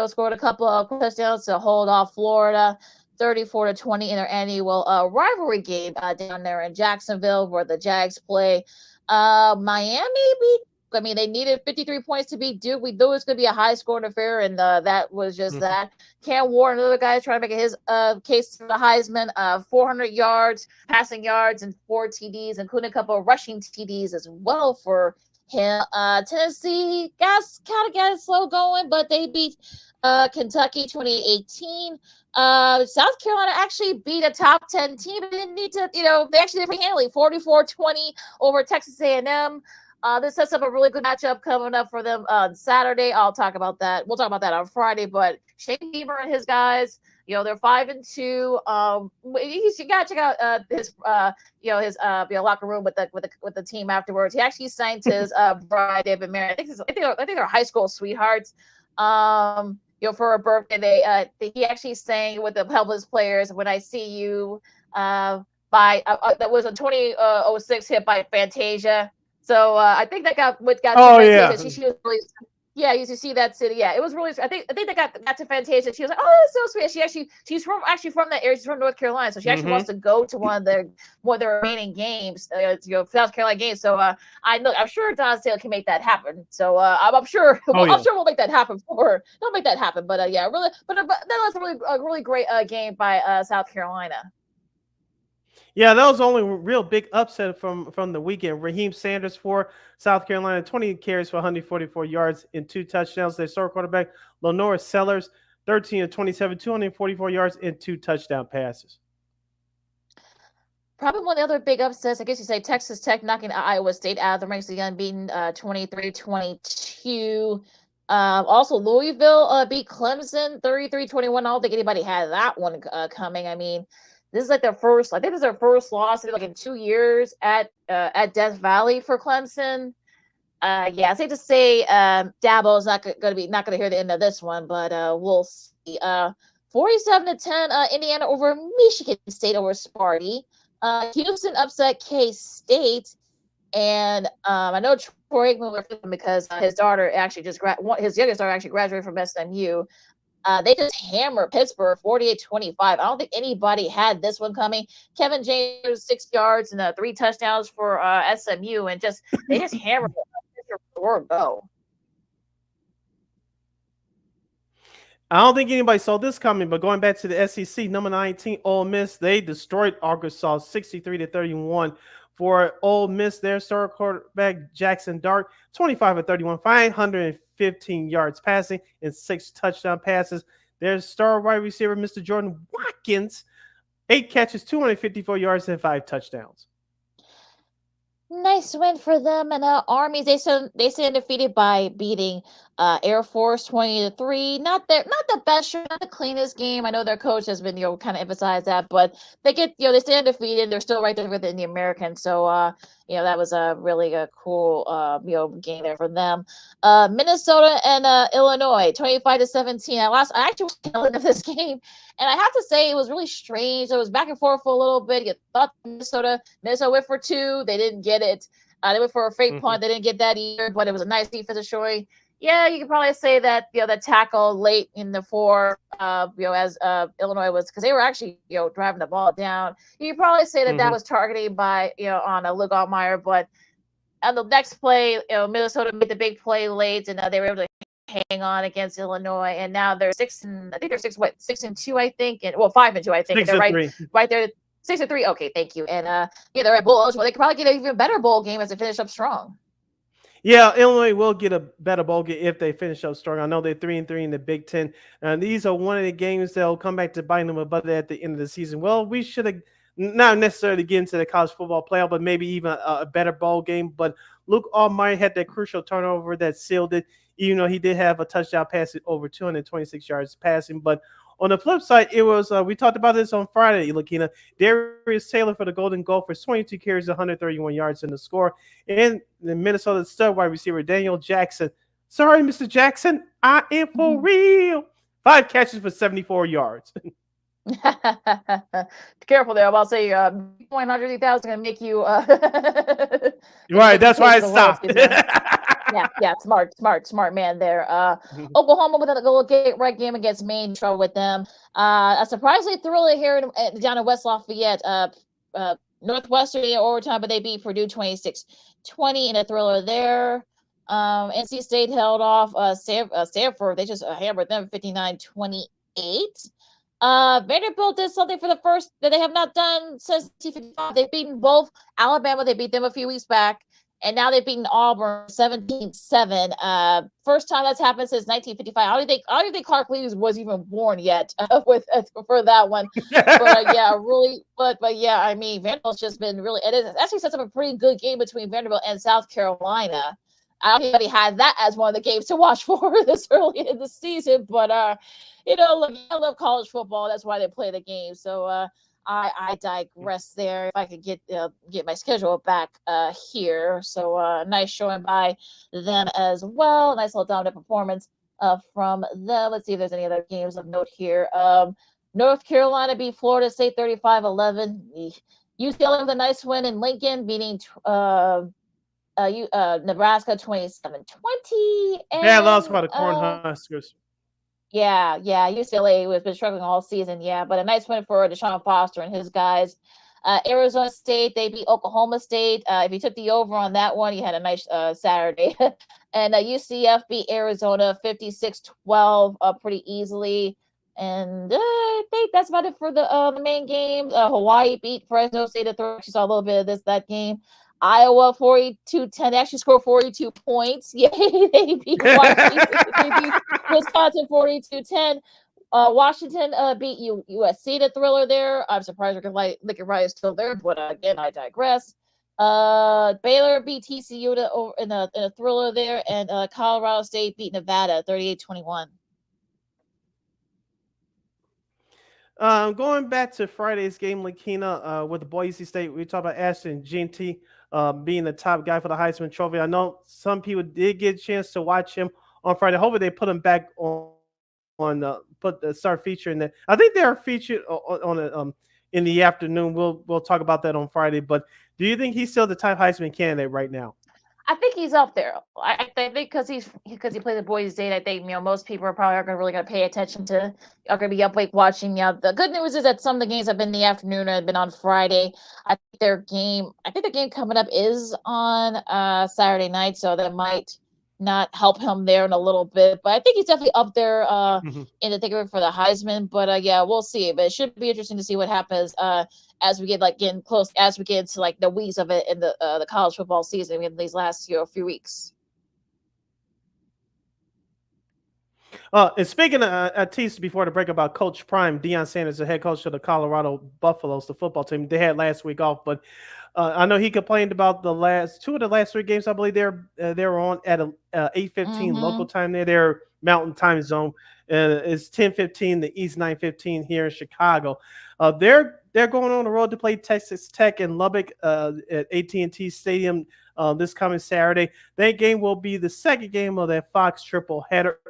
scored a couple of touchdowns to hold off Florida, 34-20 in their annual rivalry game down there in Jacksonville, where the Jags play. Miami beat. I mean, they needed 53 points to beat Duke. We knew it was going to be a high-scoring affair, and that was just that. Cam Ward, another guy, trying to make his case for the Heisman. 400 yards, passing yards, and 4 TDs, including a couple of rushing TDs as well for him. Tennessee got slow going, but they beat Kentucky 2018. South Carolina actually beat a top 10 team. They didn't need to, they actually did pretty handily, 44-20 over Texas A&M. This sets up a really good matchup coming up for them on Saturday. I'll talk about that. We'll talk about that on Friday. But Shane Beamer and his guys, they're 5-2. You gotta check out his locker room with the team afterwards. He actually signed his bride, David Merritt. I think they're high school sweethearts. For a birthday, he actually sang with the helpless players. When I see you, that was a 2006 hit by Fantasia. So I think that got Fantasia. She was really, you used to see that city. Yeah, it was really. I think they got to Fantasia. She was like, "Oh, that's so sweet." She's from that area. She's from North Carolina, so she actually wants to go to one of their remaining games, South Carolina games. So I'm sure Don Sale can make that happen. So I'm sure. I'm sure we'll make that happen for her. Don't make that happen, but really, but that was a really great game by South Carolina. Yeah, that was the only real big upset from the weekend. Raheem Sanders for South Carolina, 20 carries for 144 yards and 2 touchdowns. Their star quarterback, Lenore Sellers, 13-27, 244 yards and 2 touchdown passes. Probably one of the other big upsets, I guess you say, Texas Tech knocking Iowa State out of the ranks, the unbeaten 23-22. Also, Louisville beat Clemson 33-21. I don't think anybody had that one coming. I mean, this is their first. I think this is their first loss in 2 years at Death Valley for Clemson. I say to say Dabo is not going to hear the end of this one, but we'll see. 47-10, Indiana over Michigan State over Sparty. Houston upset K-State, and I know Troy Aikman with him because his daughter actually his youngest daughter actually graduated from SMU. They just hammered Pittsburgh 48-25. I don't think anybody had this one coming. Kevin James 6 yards and 3 touchdowns for SMU, and they just hammered Pittsburgh go. I don't think anybody saw this coming, but going back to the SEC, number 19, Ole Miss, they destroyed Arkansas 63-31. For Ole Miss, their star quarterback, Jackson Dart, 25-31, 515 yards passing and 6 touchdown passes. Their star wide receiver, Mr. Jordan Watkins, 8 catches, 254 yards and 5 touchdowns. Nice win for them. And Armies, they stand undefeated by beating Air Force 20-3. Not the best, not the cleanest game. I know their coach has been kind of emphasized that, but they they stay undefeated. They're still right there within the American. So that was a really cool game there for them. Minnesota and Illinois 25-17. I actually was telling of this game, and I have to say it was really strange. It was back and forth for a little bit. You thought Minnesota went for 2. They didn't get it. They went for a fake punt. They didn't get that either, but it was a nice defensive showing. Yeah, you could probably say that the tackle late in the 4, as Illinois was, because they were actually driving the ball down. You could probably say that was targeting by on a Luke Altmaier, but on the next play, Minnesota made the big play late, and they were able to hang on against Illinois, and now they're 6-2, I think, and 5-2, I think. And they're right there. 6-3. Okay, thank you. And they're at bowl eligible. They could probably get an even better bowl game as they finish up strong. Yeah, Illinois will get a better bowl game if they finish up strong. I know they're 3-3 in the Big Ten. And these are one of the games that'll come back to bite them a butt at the end of the season. Well, we should have not necessarily get into the college football playoff, but maybe even a better bowl game. But Luke Almighty had that crucial turnover that sealed it, even though he did have a touchdown pass over 226 yards passing. But on the flip side, it was we talked about this on Friday, Lakina. Darius Taylor for the Golden Gophers, 22 carries, 131 yards in the score. And the Minnesota stud wide receiver Daniel Jackson. Sorry, Mr. Jackson, I am for real. 5 catches for 74 yards. Careful there. I'll say 130,000 going to make you. Right, that's why I stopped. Yeah, smart man there. Oklahoma with a little right game against Maine, trouble with them. A surprisingly thriller here down in West Lafayette. Northwestern in overtime, but they beat Purdue 26-20 in a thriller there. NC State held off Stanford. They just hammered them 59-28. Vanderbilt did something for the first that they have not done since 1955. They've beaten both Alabama. They beat them a few weeks back. And now they've beaten Auburn 17-7. First time that's happened since 1955. I don't think Clark Lee was even born yet for that one. But yeah, really. But yeah, I mean, Vanderbilt's just been really. It actually sets up a pretty good game between Vanderbilt and South Carolina. I don't think anybody had that as one of the games to watch for this early in the season. But look, I love college football. That's why they play the game. So I digress there. If I could get my schedule back here. So nice showing by them as well. Nice little dominant performance from them. Let's see if there's any other games of note here. North Carolina beat Florida State 35-11. UCLA with a nice win in Lincoln, beating Nebraska 27-20. Bad loss by the Cornhuskers. Yeah, UCLA has been struggling all season, but a nice win for Deshaun Foster and his guys. Arizona State, they beat Oklahoma State. If you took the over on that one, you had a nice Saturday. And UCF beat Arizona 56-12 pretty easily. And I think that's about it for the main games. Hawaii beat Fresno State. Actually saw a little bit of that game. Iowa 42-10. They actually scored 42 points. Yay, they beat Washington. They beat Wisconsin 42-10. Washington beat USC, the thriller there. I'm surprised Lincoln Riley is still there, but again, I digress. Baylor beat TCU in a thriller there, and Colorado State beat Nevada 38-21. Going back to Friday's game, Lakina, with the Boise State, we talked about Ashton Jeanty being the top guy for the Heisman Trophy. I know some people did get a chance to watch him on Friday. Hopefully, they put him back start featuring that. I think they are featured on in the afternoon. We'll talk about that on Friday. But do you think he's still the top Heisman candidate right now? I think he's up there. I think because he plays at Boise State, I think most people are probably really going to pay attention to. Are going to be up late watching. The good news is that some of the games have been in the afternoon or have been on Friday. I think the game coming up is on Saturday night, so that might not help him there in a little bit. But I think he's definitely up there in the thicker for the Heisman. But we'll see. But it should be interesting to see what happens as we get getting close, as we get into the weeks of it in the college football season in these last few weeks. And speaking of, I teased before the break about Coach Prime, Deion Sanders, the head coach of the Colorado Buffaloes, the football team. They had last week off, but I know he complained about the last 3 games. I believe they were on at 8:15 local time. They're Mountain Time Zone. It's 10:15, the East 9:15 here in Chicago. They're going on the road to play Texas Tech in Lubbock at AT&T Stadium this coming Saturday. That game will be the second game of that Fox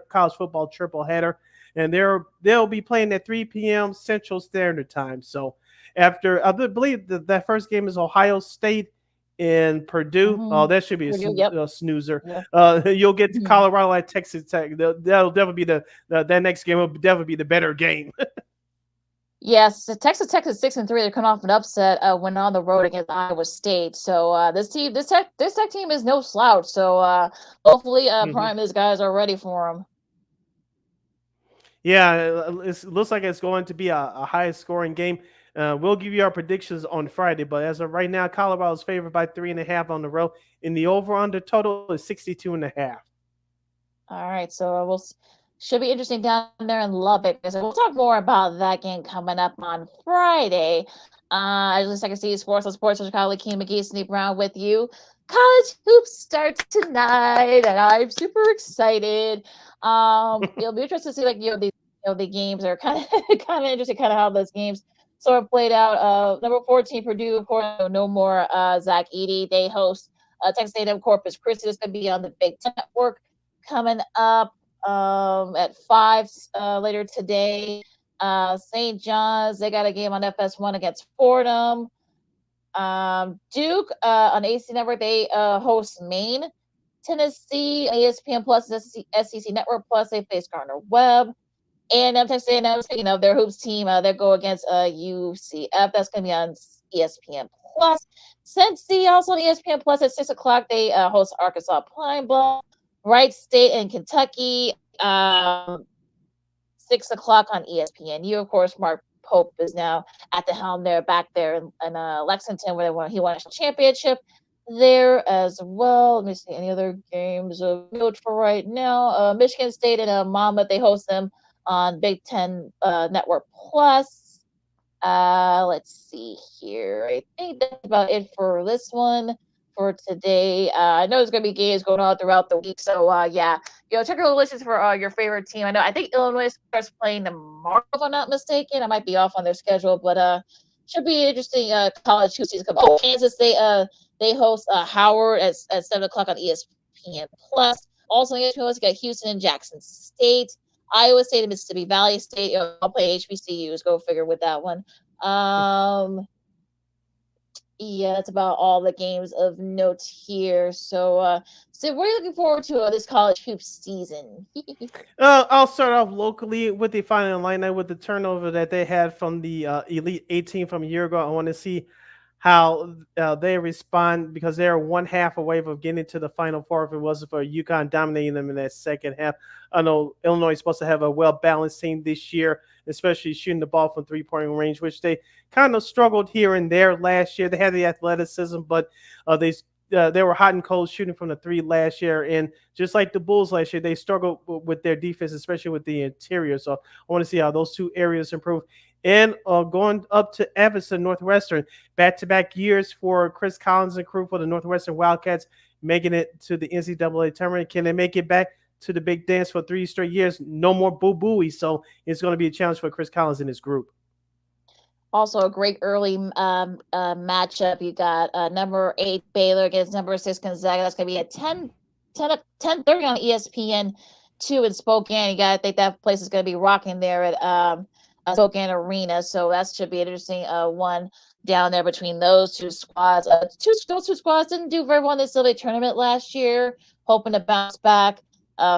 college football triple header, and they'll be playing at 3 p.m. Central Standard Time. So after, I believe that first game is Ohio State and Purdue. Oh, that should be a snoozer. Yeah. You'll get to Colorado at Texas Tech. That'll definitely be that next game will definitely be the better game. Yes, so Texas Tech is 6-3. They're coming off an upset when on the road against Iowa State. So this Tech team is no slouch. So hopefully, Prime, these guys are ready for them. Yeah, it looks like it's going to be a high scoring game. We'll give you our predictions on Friday, but as of right now, Colorado's favored by 3.5 on the road, and the over/under total is 62.5. All right, so should be interesting down there in Lubbock. So we'll talk more about that game coming up on Friday. I just like to see sports on Sports Chicago. Keenan McGee, Sydney Brown with you. College hoops starts tonight, and I'm super excited. It'll be interesting to see the games are kind of kind of interesting, kind of how those games sort of played out. Number 14 Purdue, of course, no more Zach Edey. They host Texas A&M Corpus Christi. It's going to be on the Big Ten Network coming up at 5 later today. St. John's, they got a game on FS1 against Fordham. Duke on AC Network, they host Maine. Tennessee, ESPN Plus, SEC Network Plus, they face Gardner Webb. And Texas A&M, speaking of their hoops team, they go against UCF. That's going to be on ESPN Plus. Cincy also on ESPN Plus at 6 o'clock. They host Arkansas Pine Bluff. Wright State and Kentucky. 6 o'clock on ESPNU. Of course, Mark Pope is now at the helm there, back there in Lexington, where he won a championship there as well. Let me see any other games of note for right now. Michigan State and Monmouth, they host them on Big Ten Network Plus. Let's see here. I think that's about it for this one for today. I know there's going to be games going on throughout the week. So, check your lists for your favorite team. I think Illinois starts playing tomorrow, if I'm not mistaken. I might be off on their schedule, but should be interesting college season. Kansas, they host Howard at 7 o'clock on ESPN Plus. Also on ESPN Plus, you got Houston and Jackson State. Iowa State and Mississippi Valley State. I'll play HBCUs. Go figure with that one. Yeah, that's about all the games of note here. So what are you looking forward to this college hoops season? I'll start off locally with the final lineup with the turnover that they had from the Elite 18 from a year ago. I want to see how they respond because they're 1/2 away from getting to the Final Four if it wasn't for UConn dominating them in that second half. I know Illinois is supposed to have a well-balanced team this year, especially shooting the ball from three-point range, which they kind of struggled here and there last year. They had the athleticism, but they were hot and cold shooting from the three last year. And just like the Bulls last year, they struggled with their defense, especially with the interior. So I want to see how those two areas improve. And going up to Evanston, Northwestern, back-to-back years for Chris Collins and crew for the Northwestern Wildcats, making it to the NCAA tournament. Can they make it back to the big dance for 3 straight years? No more boo-booey, so it's going to be a challenge for Chris Collins and his group. Also, a great early matchup. You got number 8 Baylor against number 6 Gonzaga. That's going to be at 10:30 on ESPN2 in Spokane. I think that place is going to be rocking there at Spokane Arena. So that should be an interesting one down there between those two squads. Those two squads didn't do very well in the NCAA tournament last year. Hoping to bounce back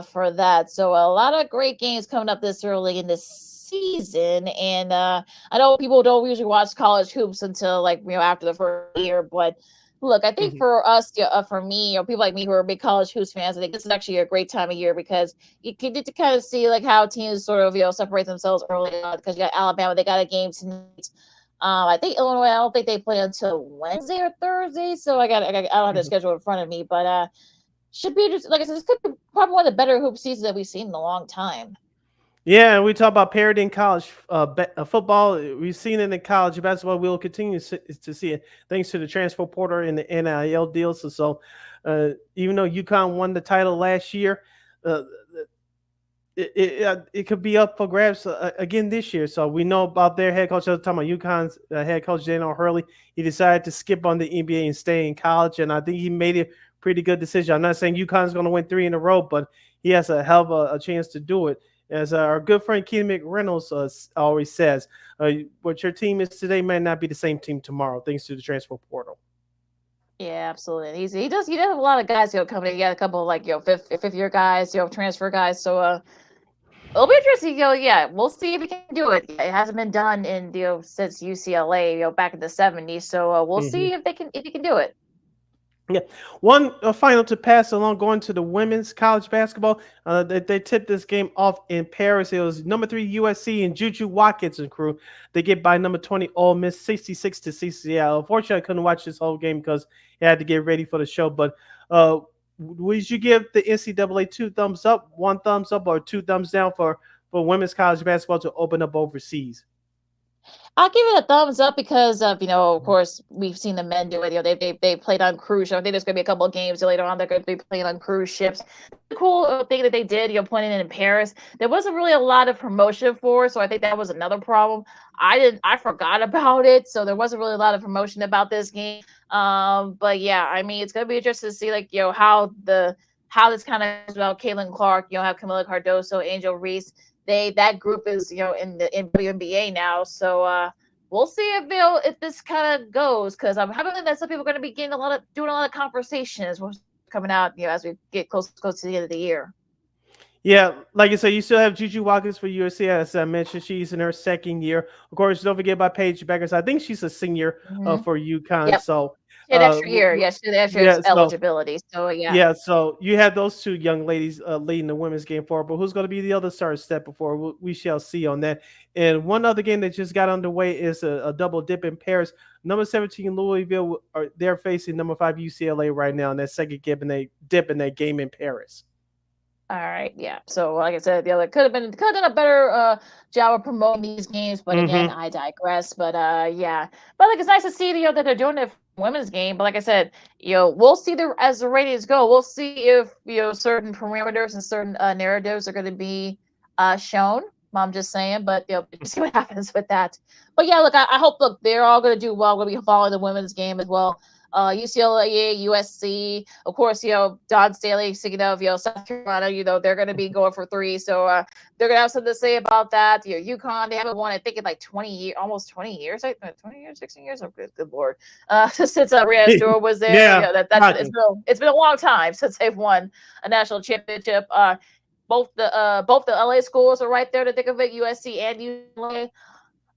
for that. So a lot of great games coming up this early in this season. And I know people don't usually watch college hoops until after the first year, but look, I think for us, for me, or people like me who are big college hoops fans, I think this is actually a great time of year because you get to kind of see how teams sort of separate themselves early on. Because you got Alabama, they got a game tonight. I think Illinois, I don't think they play until Wednesday or Thursday, so I don't have the schedule in front of me, but should be interesting. Like I said, this could be probably one of the better hoop seasons that we've seen in a long time. Yeah, and we talk about parity in college football. We've seen it in college basketball. We'll continue to see it thanks to the transfer portal and the NIL deals. So even though UConn won the title last year, it could be up for grabs again this year. So we know about their head coach. I was talking about UConn's head coach, Daniel Hurley. He decided to skip on the NBA and stay in college, and I think he made a pretty good decision. I'm not saying UConn's going to win 3 in a row, but he has a hell of a chance to do it. As our good friend Keith McReynolds always says, what your team is today may not be the same team tomorrow, thanks to the transfer portal. Yeah, absolutely. He does have a lot of guys coming in. He got a couple of fifth year guys, transfer guys. So it'll be interesting. We'll see if he can do it. It hasn't been done in since UCLA, back in the 70s. So we'll see if he can do it. Yeah, one final to pass along, going to the women's college basketball. They tipped this game off in Paris. It was number 3 USC and Juju Watkins and crew. They get by number 20 Ole Miss 66-60. Unfortunately, I couldn't watch this whole game because I had to get ready for the show. But would you give the NCAA 2 thumbs up, 1 thumbs up, or 2 thumbs down for women's college basketball to open up overseas? I'll give it a thumbs up because of, of course, we've seen the men do it. They played on cruise ships. I think there's going to be a couple of games later on. They're going to be playing on cruise ships. The cool thing that they did, playing in Paris, there wasn't really a lot of promotion for it, so I think that was another problem. I forgot about it, so there wasn't really a lot of promotion about this game. But yeah, I mean, it's going to be interesting to see, how this kind of is about Caitlin Clark, have Camila Cardoso, Angel Reese. That group is in the WNBA now, so we'll see if this kind of goes, because I'm having that some people are going to be doing a lot of conversations coming out as we get close to the end of the year. Yeah, like I said, you still have Juju Watkins for USC. As I mentioned, she's in her second year. Of course, don't forget about Paige Beckers. I think she's a senior for UConn. Yep. So she had extra year. Yeah, she had extra eligibility. So yeah. Yeah, so you have those two young ladies leading the women's game forward. But who's going to be the other star step before? We shall see on that. And one other game that just got underway is a double dip in Paris. Number 17 Louisville, they're facing number 5 UCLA right now in that second dip in that game in Paris. All right, yeah. So, like I said, the other could have done a better job of promoting these games, but again, I digress. But yeah, but it's nice to see that they're doing it for women's game. But like I said, we'll see as the ratings go. We'll see if certain parameters and certain narratives are going to be shown. I'm just saying, but see what happens with that. But yeah, look, I hope they're all going to do well. We'll be following the women's game as well. UCLA, USC, of course, Don Staley, speaking of, South Carolina, they're going to be going for 3. So they're going to have something to say about that. UConn, they haven't won, I think, in like 20 years, almost 20 years, 20 years, 16 years. Oh, good Lord. Since Rhea Stewart was there. Yeah, it's been a long time since they've won a national championship. Both the LA schools are right there to think of it, USC and UCLA.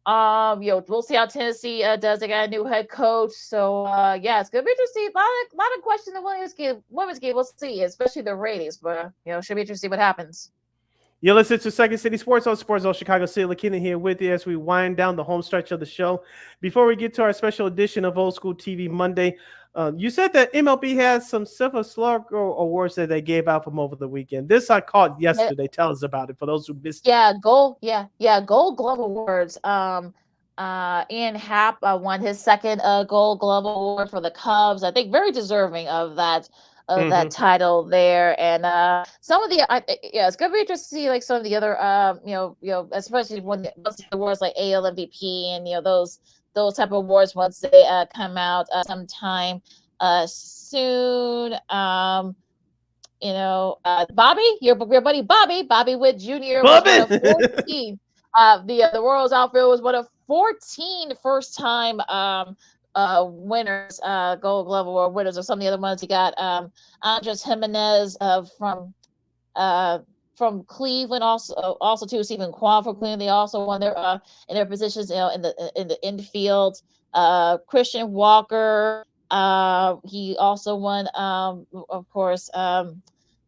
We'll see how Tennessee does. They got a new head coach, so yeah, it's gonna be interesting. A lot of questions in the women's game. We'll see, especially the ratings, but should be interesting to see what happens. You listen to Second City Sports on Sports Zone Chicago. City LaKinnon here with you as we wind down the home stretch of the show. Before we get to our special edition of Old School TV Monday, you said that MLB has some Silver Slugger awards that they gave out from over the weekend. This I caught yesterday. Tell us about it for those who missed it. Gold Glove Awards. Ian Happ won his second Gold Glove Award for the Cubs. I think very deserving of that. That title there, and some of the it's gonna be interesting to see some of the other especially when the awards like AL MVP and those type of awards once they come out sometime soon. Bobby, your buddy Bobby Witt Jr. was one of 14. The Royals outfield was one of 14 first time winners, Gold Glove Award winners, or some of the other ones. You got Andres Jimenez from Cleveland, also too Stephen Kwan from Cleveland. They also won their in their positions, in the infield. Christian Walker, he also won, of course.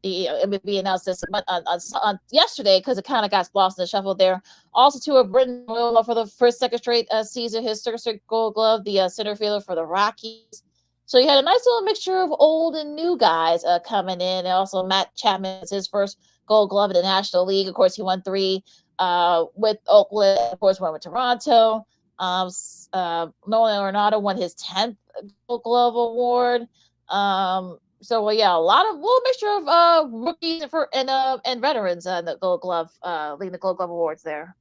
The MVP announced this on yesterday because it kind of got lost in the shuffle there. Also, too, of Britton Royal for the second straight season, his second straight Gold Glove, the center fielder for the Rockies. So you had a nice little mixture of old and new guys coming in. And also, Matt Chapman is his first Gold Glove in the National League. Of course, he won 3 with Oakland. Of course, one with Toronto. Nolan Arenado won his 10th Gold Glove Award. So well, yeah, a little mixture of rookies and veterans in the Gold Glove, leading the Gold Glove Awards there.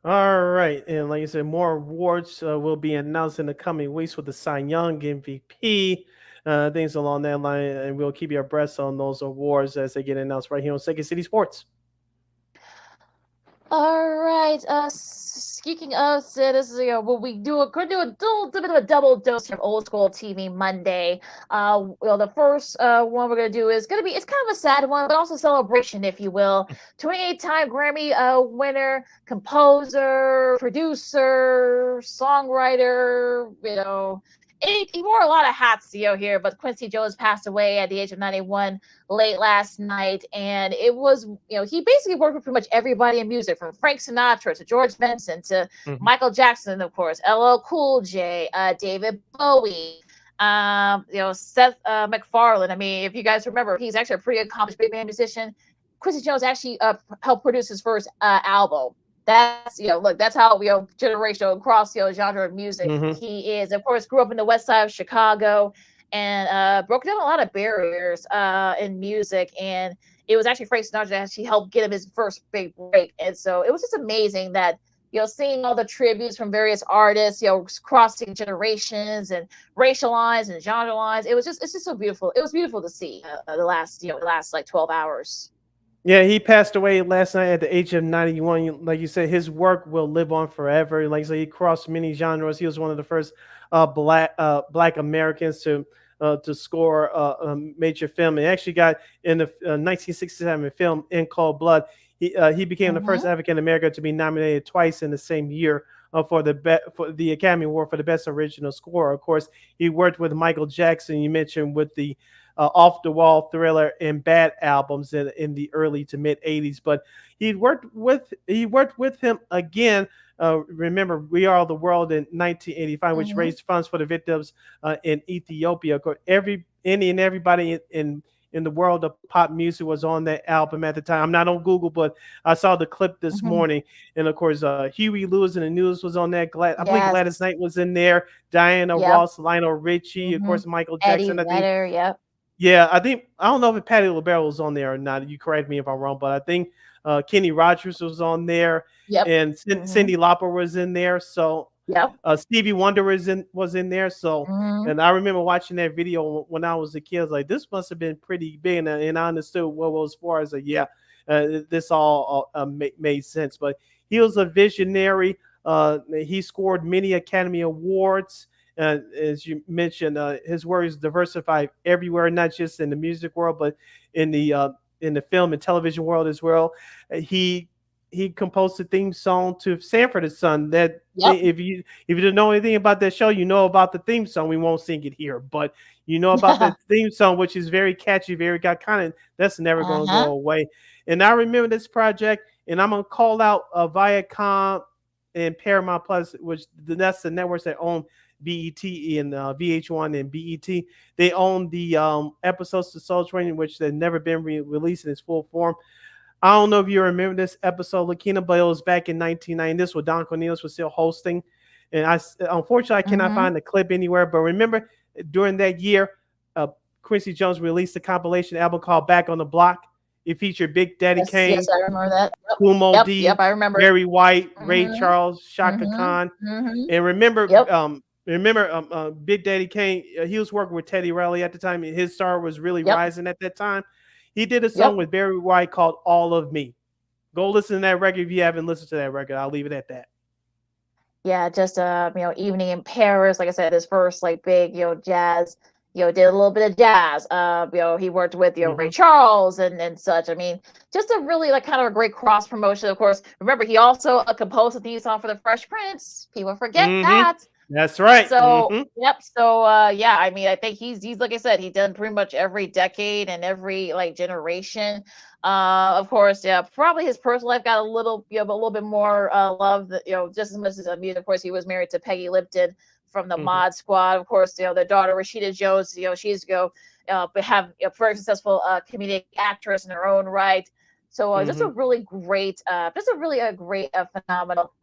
All right, and like I said, more awards will be announced in the coming weeks with the Cy Young MVP, things along that line, and we'll keep you abreast on those awards as they get announced right here on Second City Sports. All right. Speaking of, this is what we do. We're going to do a little bit of a double dose of Old School TV Monday. The first one we're going to do is going to be, it's kind of a sad one, but also a celebration, if you will. 28-time Grammy winner, composer, producer, songwriter. He wore a lot of hats, here, but Quincy Jones passed away at the age of 91 late last night. And it was, he basically worked with pretty much everybody in music, from Frank Sinatra to George Benson to Michael Jackson, of course, LL Cool J, David Bowie, Seth MacFarlane. I mean, if you guys remember, he's actually a pretty accomplished big band musician. Quincy Jones actually helped produce his first album. that's look, that's how generational across genre of music Mhm. he is. Of course, grew up in the West Side of Chicago and broke down a lot of barriers in music. And it was actually Frank Sinatra that actually helped get him his first big break. And so it was just amazing that seeing all the tributes from various artists, crossing generations and racial lines and genre lines. It's just so beautiful. It was beautiful to see the last like 12 hours. Yeah, he passed away last night at the age of 91. Like you said, his work will live on forever. Like I said, he crossed many genres. He was one of the first black Americans to score a major film. He actually got in the 1967 film In Cold Blood. He became the first African American to be nominated twice in the same year for the Academy Award for the Best Original Score. Of course, he worked with Michael Jackson. You mentioned with the Off the Wall, Thriller, and Bad albums in the early to mid '80s. But he worked with him again. Remember, We Are the World in 1985, which raised funds for the victims in Ethiopia. Of course, everybody in the world of pop music was on that album at the time. I'm not on Google, but I saw the clip this morning, and of course, Huey Lewis and the News was on that. I believe Gladys Knight was in there. Diana Ross, Lionel Richie, of course, Michael Jackson. Eddie Vedder, yep. Yeah, I don't know if Patti LaBelle was on there or not. You correct me if I'm wrong, but I think Kenny Rogers was on there, and Cyndi Lauper was in there. So Stevie Wonder was in there. So, and I remember watching that video when I was a kid. I was like, this must have been pretty big, and I understood what was for. As this all made sense. But he was a visionary. He scored many Academy Awards. As you mentioned, his work is diversified everywhere, not just in the music world, but in the film and television world as well. He composed the theme song to Sanford and Son. That if you don't know anything about that show, you know about the theme song. We won't sing it here, but you know about the theme song, which is very catchy, that's never going to go away. And I remember this project, and I'm gonna call out Viacom and Paramount Plus, which that's the networks that own BET and VH1 and BET. They own the episodes to Soul Train, which they've never been released in its full form. I don't know if you remember this episode, Lakina, but it was back in 1990. This was Don Cornelius was still hosting, and unfortunately I cannot find the clip anywhere. But remember, during that year, Quincy Jones released a compilation album called Back on the Block. It featured Big Daddy Kane, yes, I remember that. Kumo D, Yep, I remember. Barry White, Ray Charles, Shaka Khan, and remember, Big Daddy Kane. He was working with Teddy Riley at the time, and his star was really rising at that time. He did a song with Barry White called "All of Me." Go listen to that record if you haven't listened to that record. I'll leave it at that. Yeah, just Evening in Paris. Like I said, his first big jazz. Did a little bit of jazz. He worked with Ray Charles and such. I mean, just a really kind of a great cross promotion. Of course, remember he also composed a theme song for the Fresh Prince. People forget that. That's right. So So I mean, I think he's like I said, he's done pretty much every decade and every generation. Of course, probably his personal life got a little bit more love. Just as much as music. Of course, he was married to Peggy Lipton from the Mod Squad. Of course, their daughter Rashida Jones. She's have a very successful comedic actress in her own right. So just a really great, great phenomenal.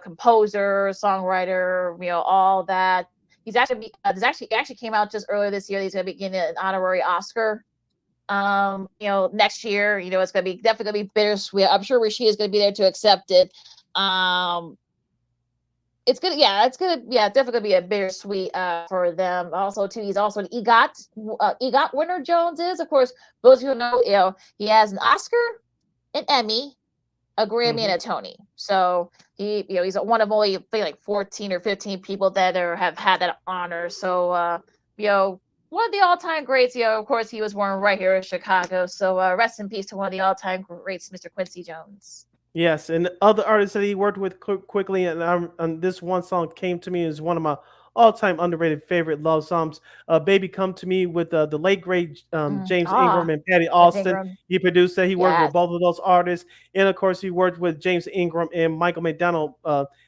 Composer, songwriter, all that. He's actually actually came out just earlier this year. He's going to be getting an honorary Oscar. Next year. It's going to be definitely going to be bittersweet. I'm sure Rashida is going to be there to accept it. It's definitely be a bittersweet for them. Also, too, he's also an EGOT winner. Jones is, of course, those who know, he has an Oscar, an Emmy, a Grammy, and a Tony. So he's one of only 14 or 15 people that have had that honor. So one of the all-time greats. Of course, he was born right here in Chicago. So rest in peace to one of the all-time greats, Mr. Quincy Jones. Yes, and other artists that he worked with quickly, and this one song came to me as one of my all-time underrated favorite love songs. "Baby Come to Me" with the late great James Ingram and Patty Austin. He produced that. He worked with both of those artists, and of course, he worked with James Ingram and Michael McDonald.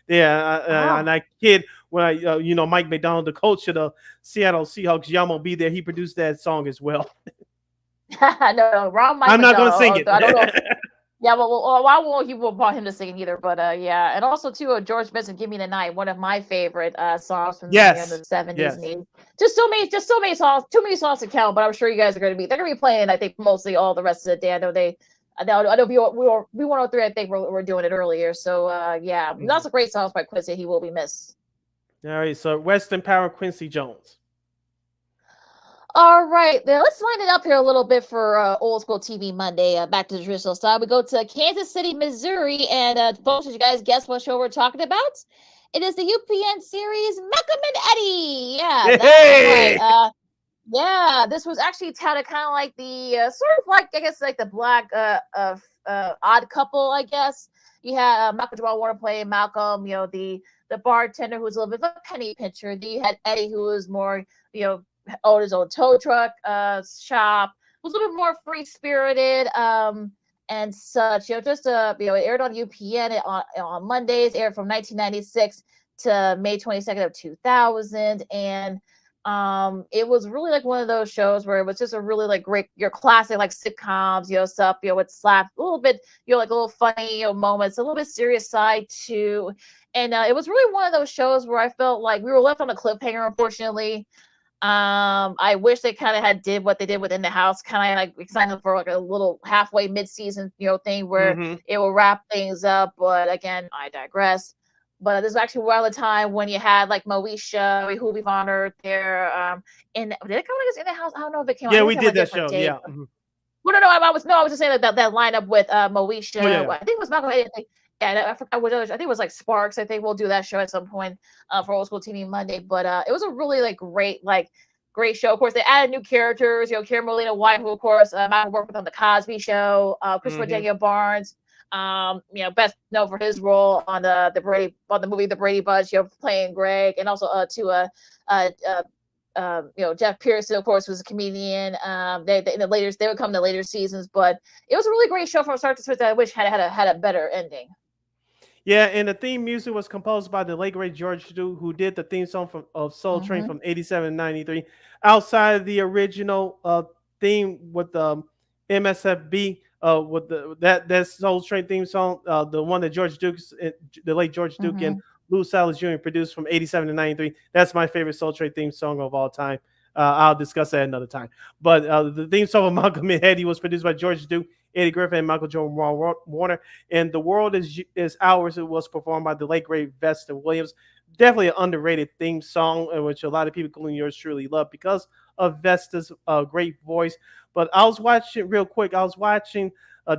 And I kid when Mike McDonald, the coach of the Seattle Seahawks, Yamo be there. He produced that song as well. No, wrong. Mike I'm not going to sing it. I don't know. Yeah, well, I won't keep about him to sing either, but yeah, and also too, George Benson, "Give Me the Night," one of my favorite songs from Yes. the 70s and Yes. 80s. Just so many songs, too many songs to count. But I'm sure you guys are they're gonna be playing. I think mostly all the rest of the day. I know B103. I think we're doing it earlier. So yeah, lots of great songs by Quincy. He will be missed. All right. So Western Power, Quincy Jones. All right, now let's line it up here a little bit for Old School TV Monday. Back to the traditional style. We go to Kansas City, Missouri, and folks, did you guys guess what show we're talking about? It is the UPN series Malcolm and Eddie. Yeah, that's right. Yeah, this was actually touted kind of like the sort of like I guess like the Black Odd Couple. I guess you had Malcolm Jamal Warner playing Malcolm. You know the bartender who was a little bit of a penny pincher. Then you had Eddie who was more owned his own tow truck shop, was a little bit more free spirited and such. Just it aired on UPN on Mondays, aired from 1996 to May 22nd of 2000, and it was really like one of those shows where it was just a really like great your classic like sitcoms, stuff, with slap a little bit, like a little funny moments, a little bit serious side too. And it was really one of those shows where I felt like we were left on a cliffhanger, unfortunately. I wish they kind of had did what they did within the house, kind of like signed up for like a little halfway mid-season, thing where it will wrap things up. But again, I digress. But this is actually around the time when you had like Moesha, who we've honored there. Did it come like this in the house? I don't know if it came. Yeah, we did that show. Day. Yeah. Well, no, I was just saying that lineup with Moesha. Oh, yeah. I think it was Malcolm. Yeah, I forgot what others. I think it was like Sparks. I think we'll do that show at some point for Old School TV Monday. But it was a really great show. Of course, they added new characters. Karen Molina White, who of course Malcolm worked with on the Cosby Show. Christopher Daniel Barnes, best known for his role on the movie The Brady Bunch, playing Greg, and also Jeff Pearson, of course, was a comedian. They would come in the later seasons, but it was a really great show from start to finish. I wish had a better ending. Yeah, and the theme music was composed by the late great George Duke, who did the theme song of Soul Train from 87 and 93. Outside of the original theme with the MSFB, with that Soul Train theme song, the one that the late George Duke and Lou Salas Jr. produced from 87 to 93. That's my favorite Soul Train theme song of all time. I'll discuss that another time. But the theme song of Malcolm and Eddie was produced by George Duke, Eddie Griffin, and Michael Jamal Warner. And The World Is Ours, it was performed by the late great Vesta Williams. Definitely an underrated theme song, which a lot of people, including yours truly, love because of Vesta's great voice. But I was watching a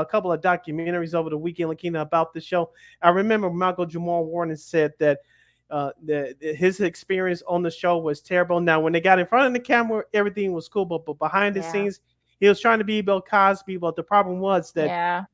couple of documentaries over the weekend looking about the show. I remember Michael Jamal Warner said that his experience on the show was terrible. Now, when they got in front of the camera, everything was cool, but behind the scenes, he was trying to be Bill Cosby. But the problem was that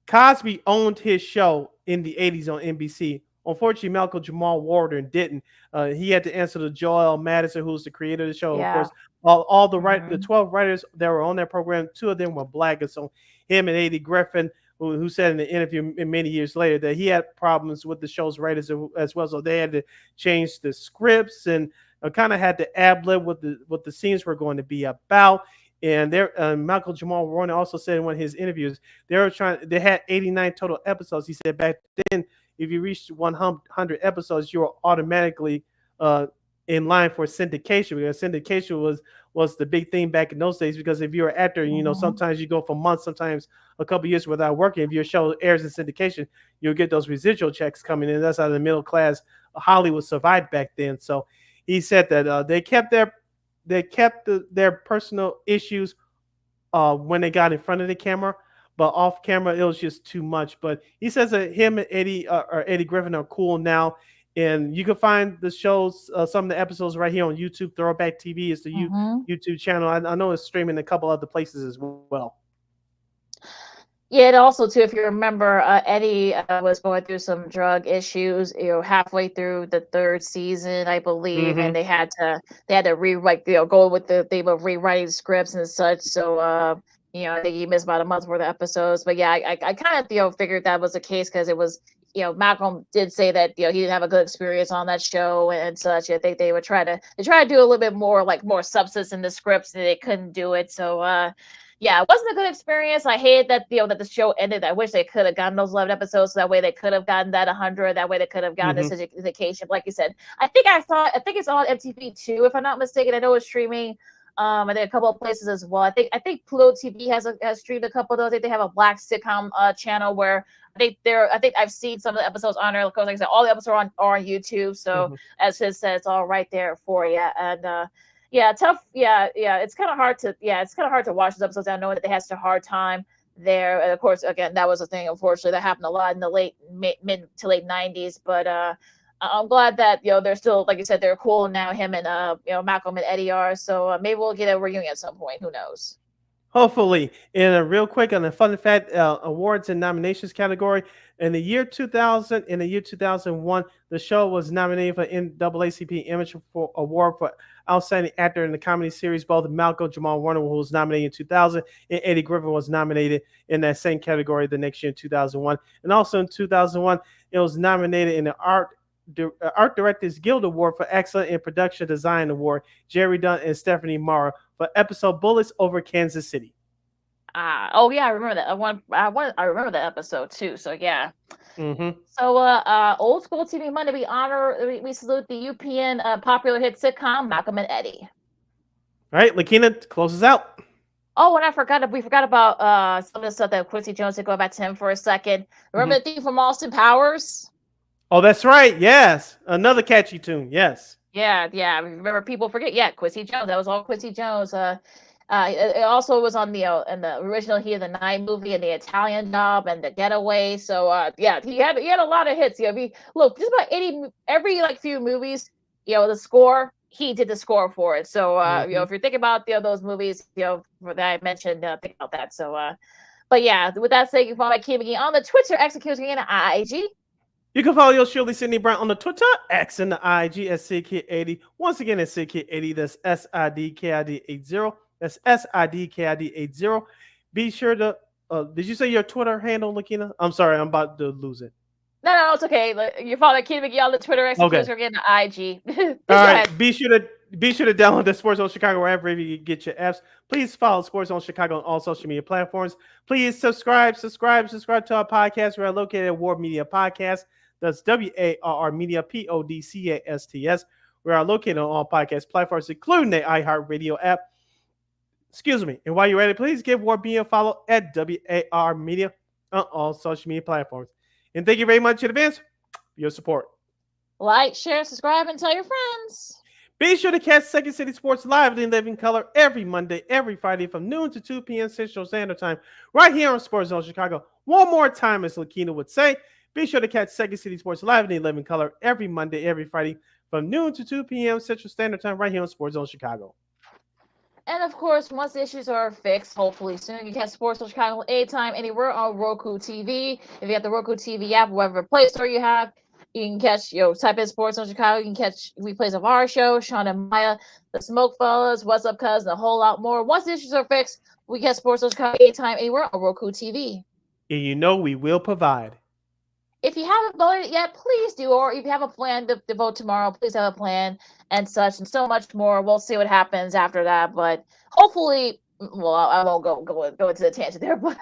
Cosby owned his show in the 80s on NBC. Unfortunately, Malcolm Jamal Warner didn't. He had to answer to Joel Madison, who's the creator of the show. Of course, all the the 12 writers that were on that program, 2 of them were black. And so him and Eddie Griffin, who said in the interview many years later that he had problems with the show's writers as well. So they had to change the scripts and kind of had to ad-lib what the scenes were going to be about. And Michael Jamal Warner also said in one of his interviews, they had 89 total episodes. He said back then, if you reached 100 episodes, you were automatically in line for syndication, because syndication was the big thing back in those days. Because if you're an actor, sometimes you go for months, sometimes a couple years without working. If your show airs in syndication, you'll get those residual checks coming in. That's how the middle class Hollywood survived back then. So he said that they kept their personal issues when they got in front of the camera, but off camera it was just too much. But he says that him and Eddie Griffin are cool now. And you can find the shows, some of the episodes right here on YouTube. Throwback TV is the YouTube channel. I know it's streaming in a couple other places as well. Yeah, and also too, if you remember, Eddie was going through some drug issues, halfway through the 3rd season, I believe, and they had to rewrite, go with the theme of rewriting scripts and such. So, I think he missed about a month's worth of episodes. But yeah, I kind of figured that was the case because it was. Malcolm did say that he didn't have a good experience on that show and such. I think they would try to do a little bit more more substance in the scripts, and they couldn't do it. So yeah, it wasn't a good experience. I hated that that the show ended. I wish they could have gotten those 11 episodes, so that way they could have gotten that 100. That way they could have gotten this education. Like you said, I think it's on MTV too, if I'm not mistaken. I know it's streaming. I think a couple of places as well. I think Pluto TV has streamed a couple of those. I think they have a black sitcom channel where I think I've seen some of the episodes on there. Like I said, all the episodes are on YouTube. So as Hiz said, it's all right there for you. And yeah, tough. Yeah. It's kind of hard to watch those episodes down knowing that they had such a hard time there. And of course, again, that was a thing. Unfortunately, that happened a lot in the mid to late 90s. But I'm glad that they're still, like you said, they're cool now. Him and Malcolm and Eddie are. So maybe we'll get a reunion at some point. Who knows? Hopefully. And real quick on the fun fact awards and nominations category, in the year 2000, in the year 2001, the show was nominated for NAACP Image Award for Outstanding Actor in the Comedy Series. Both Malcolm Jamal Warner, who was nominated in 2000, and Eddie Griffin was nominated in that same category the next year in 2001. And also in 2001, it was nominated in the Art Directors Guild Award for Excellent in Production Design Award, Jerry Dunn and Stephanie Mara for episode Bullets Over Kansas City. Oh yeah, I remember that. I remember that episode too. So yeah. Mm-hmm. So Old School TV Monday, we salute the UPN popular hit sitcom Malcolm and Eddie. All right, Lakina closes out. Oh, and we forgot about some of the stuff that Quincy Jones did. Go back to him for a second. Remember the theme from Austin Powers? Oh, that's right. Yes, another catchy tune. Yes. Yeah. Remember, people forget. Yeah, Quincy Jones. That was all Quincy Jones. It also was on in the original Heat of the Night movie and the Italian Job and the Getaway. So yeah, he had a lot of hits. Look, just about every few movies, the score, he did the score for it. So if you're thinking about those movies, that I mentioned, think about that. So but yeah, with that said, you can follow my Key McGee on the Twitter, executing in IG. You can follow your Shirley Sydney Brown on the Twitter, X, and the IG at SidKid80. Once again, at SidKid80. That's SIDKID80. That's SIDKID80. Be sure to. Did you say your Twitter handle, Lakina? I'm sorry, I'm about to lose it. No, it's okay. You follow Key McGee on the Twitter, executing the IG. All right. Be sure to download the Sports Zone Chicago app wherever you get your apps. Please follow Sports Zone Chicago on all social media platforms. Please subscribe to our podcast. We are located at War Media Podcast. That's WARR Media, PODCASTS. We are located on all podcast platforms, including the iHeartRadio app. Excuse me. And while you're at it, please give War Media a follow at WAR Media on all social media platforms. And thank you very much in advance for your support. Like, share, subscribe, and tell your friends. Be sure to catch Second City Sports live in living color every Monday, every Friday from noon to 2 p.m. Central Standard Time, right here on Sports Zone Chicago. One more time, as Lakina would say. Be sure to catch Second City Sports live in living color every Monday, every Friday from noon to 2 p.m. Central Standard Time, right here on Sports Zone Chicago. And of course, once the issues are fixed, hopefully soon, you can catch Sports Zone Chicago anytime, anywhere on Roku TV. If you have the Roku TV app, whatever Play Store you have, you can catch, type in Sports Zone Chicago. You can catch replays of our show, Sean and Maya, the Smoke Fellas, What's Up Cuz, and a whole lot more. Once the issues are fixed, we catch Sports Zone Chicago anytime, anywhere on Roku TV. And we will provide. If you haven't voted yet, please do. Or if you have a plan to vote tomorrow, please have a plan and such and so much more. We'll see what happens after that. But hopefully, I won't go into the tangent there. But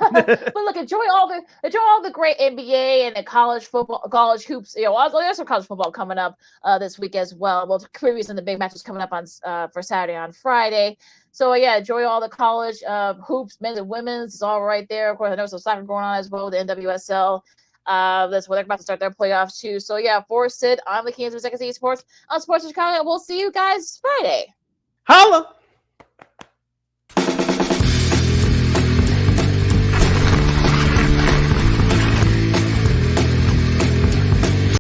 look, enjoy all the great NBA and the college football, college hoops. There's some college football coming up this week as well. Well, previews and the big matches coming up on for Saturday on Friday. So yeah, enjoy all the college hoops, men's and women's. It's all right there. Of course, I know some soccer going on as well, the NWSL. That's where they're about to start their playoffs too. So yeah, for Sid, I'm the Kansas Second City Sports on Sports Chicago, and we'll see you guys Friday. Holla!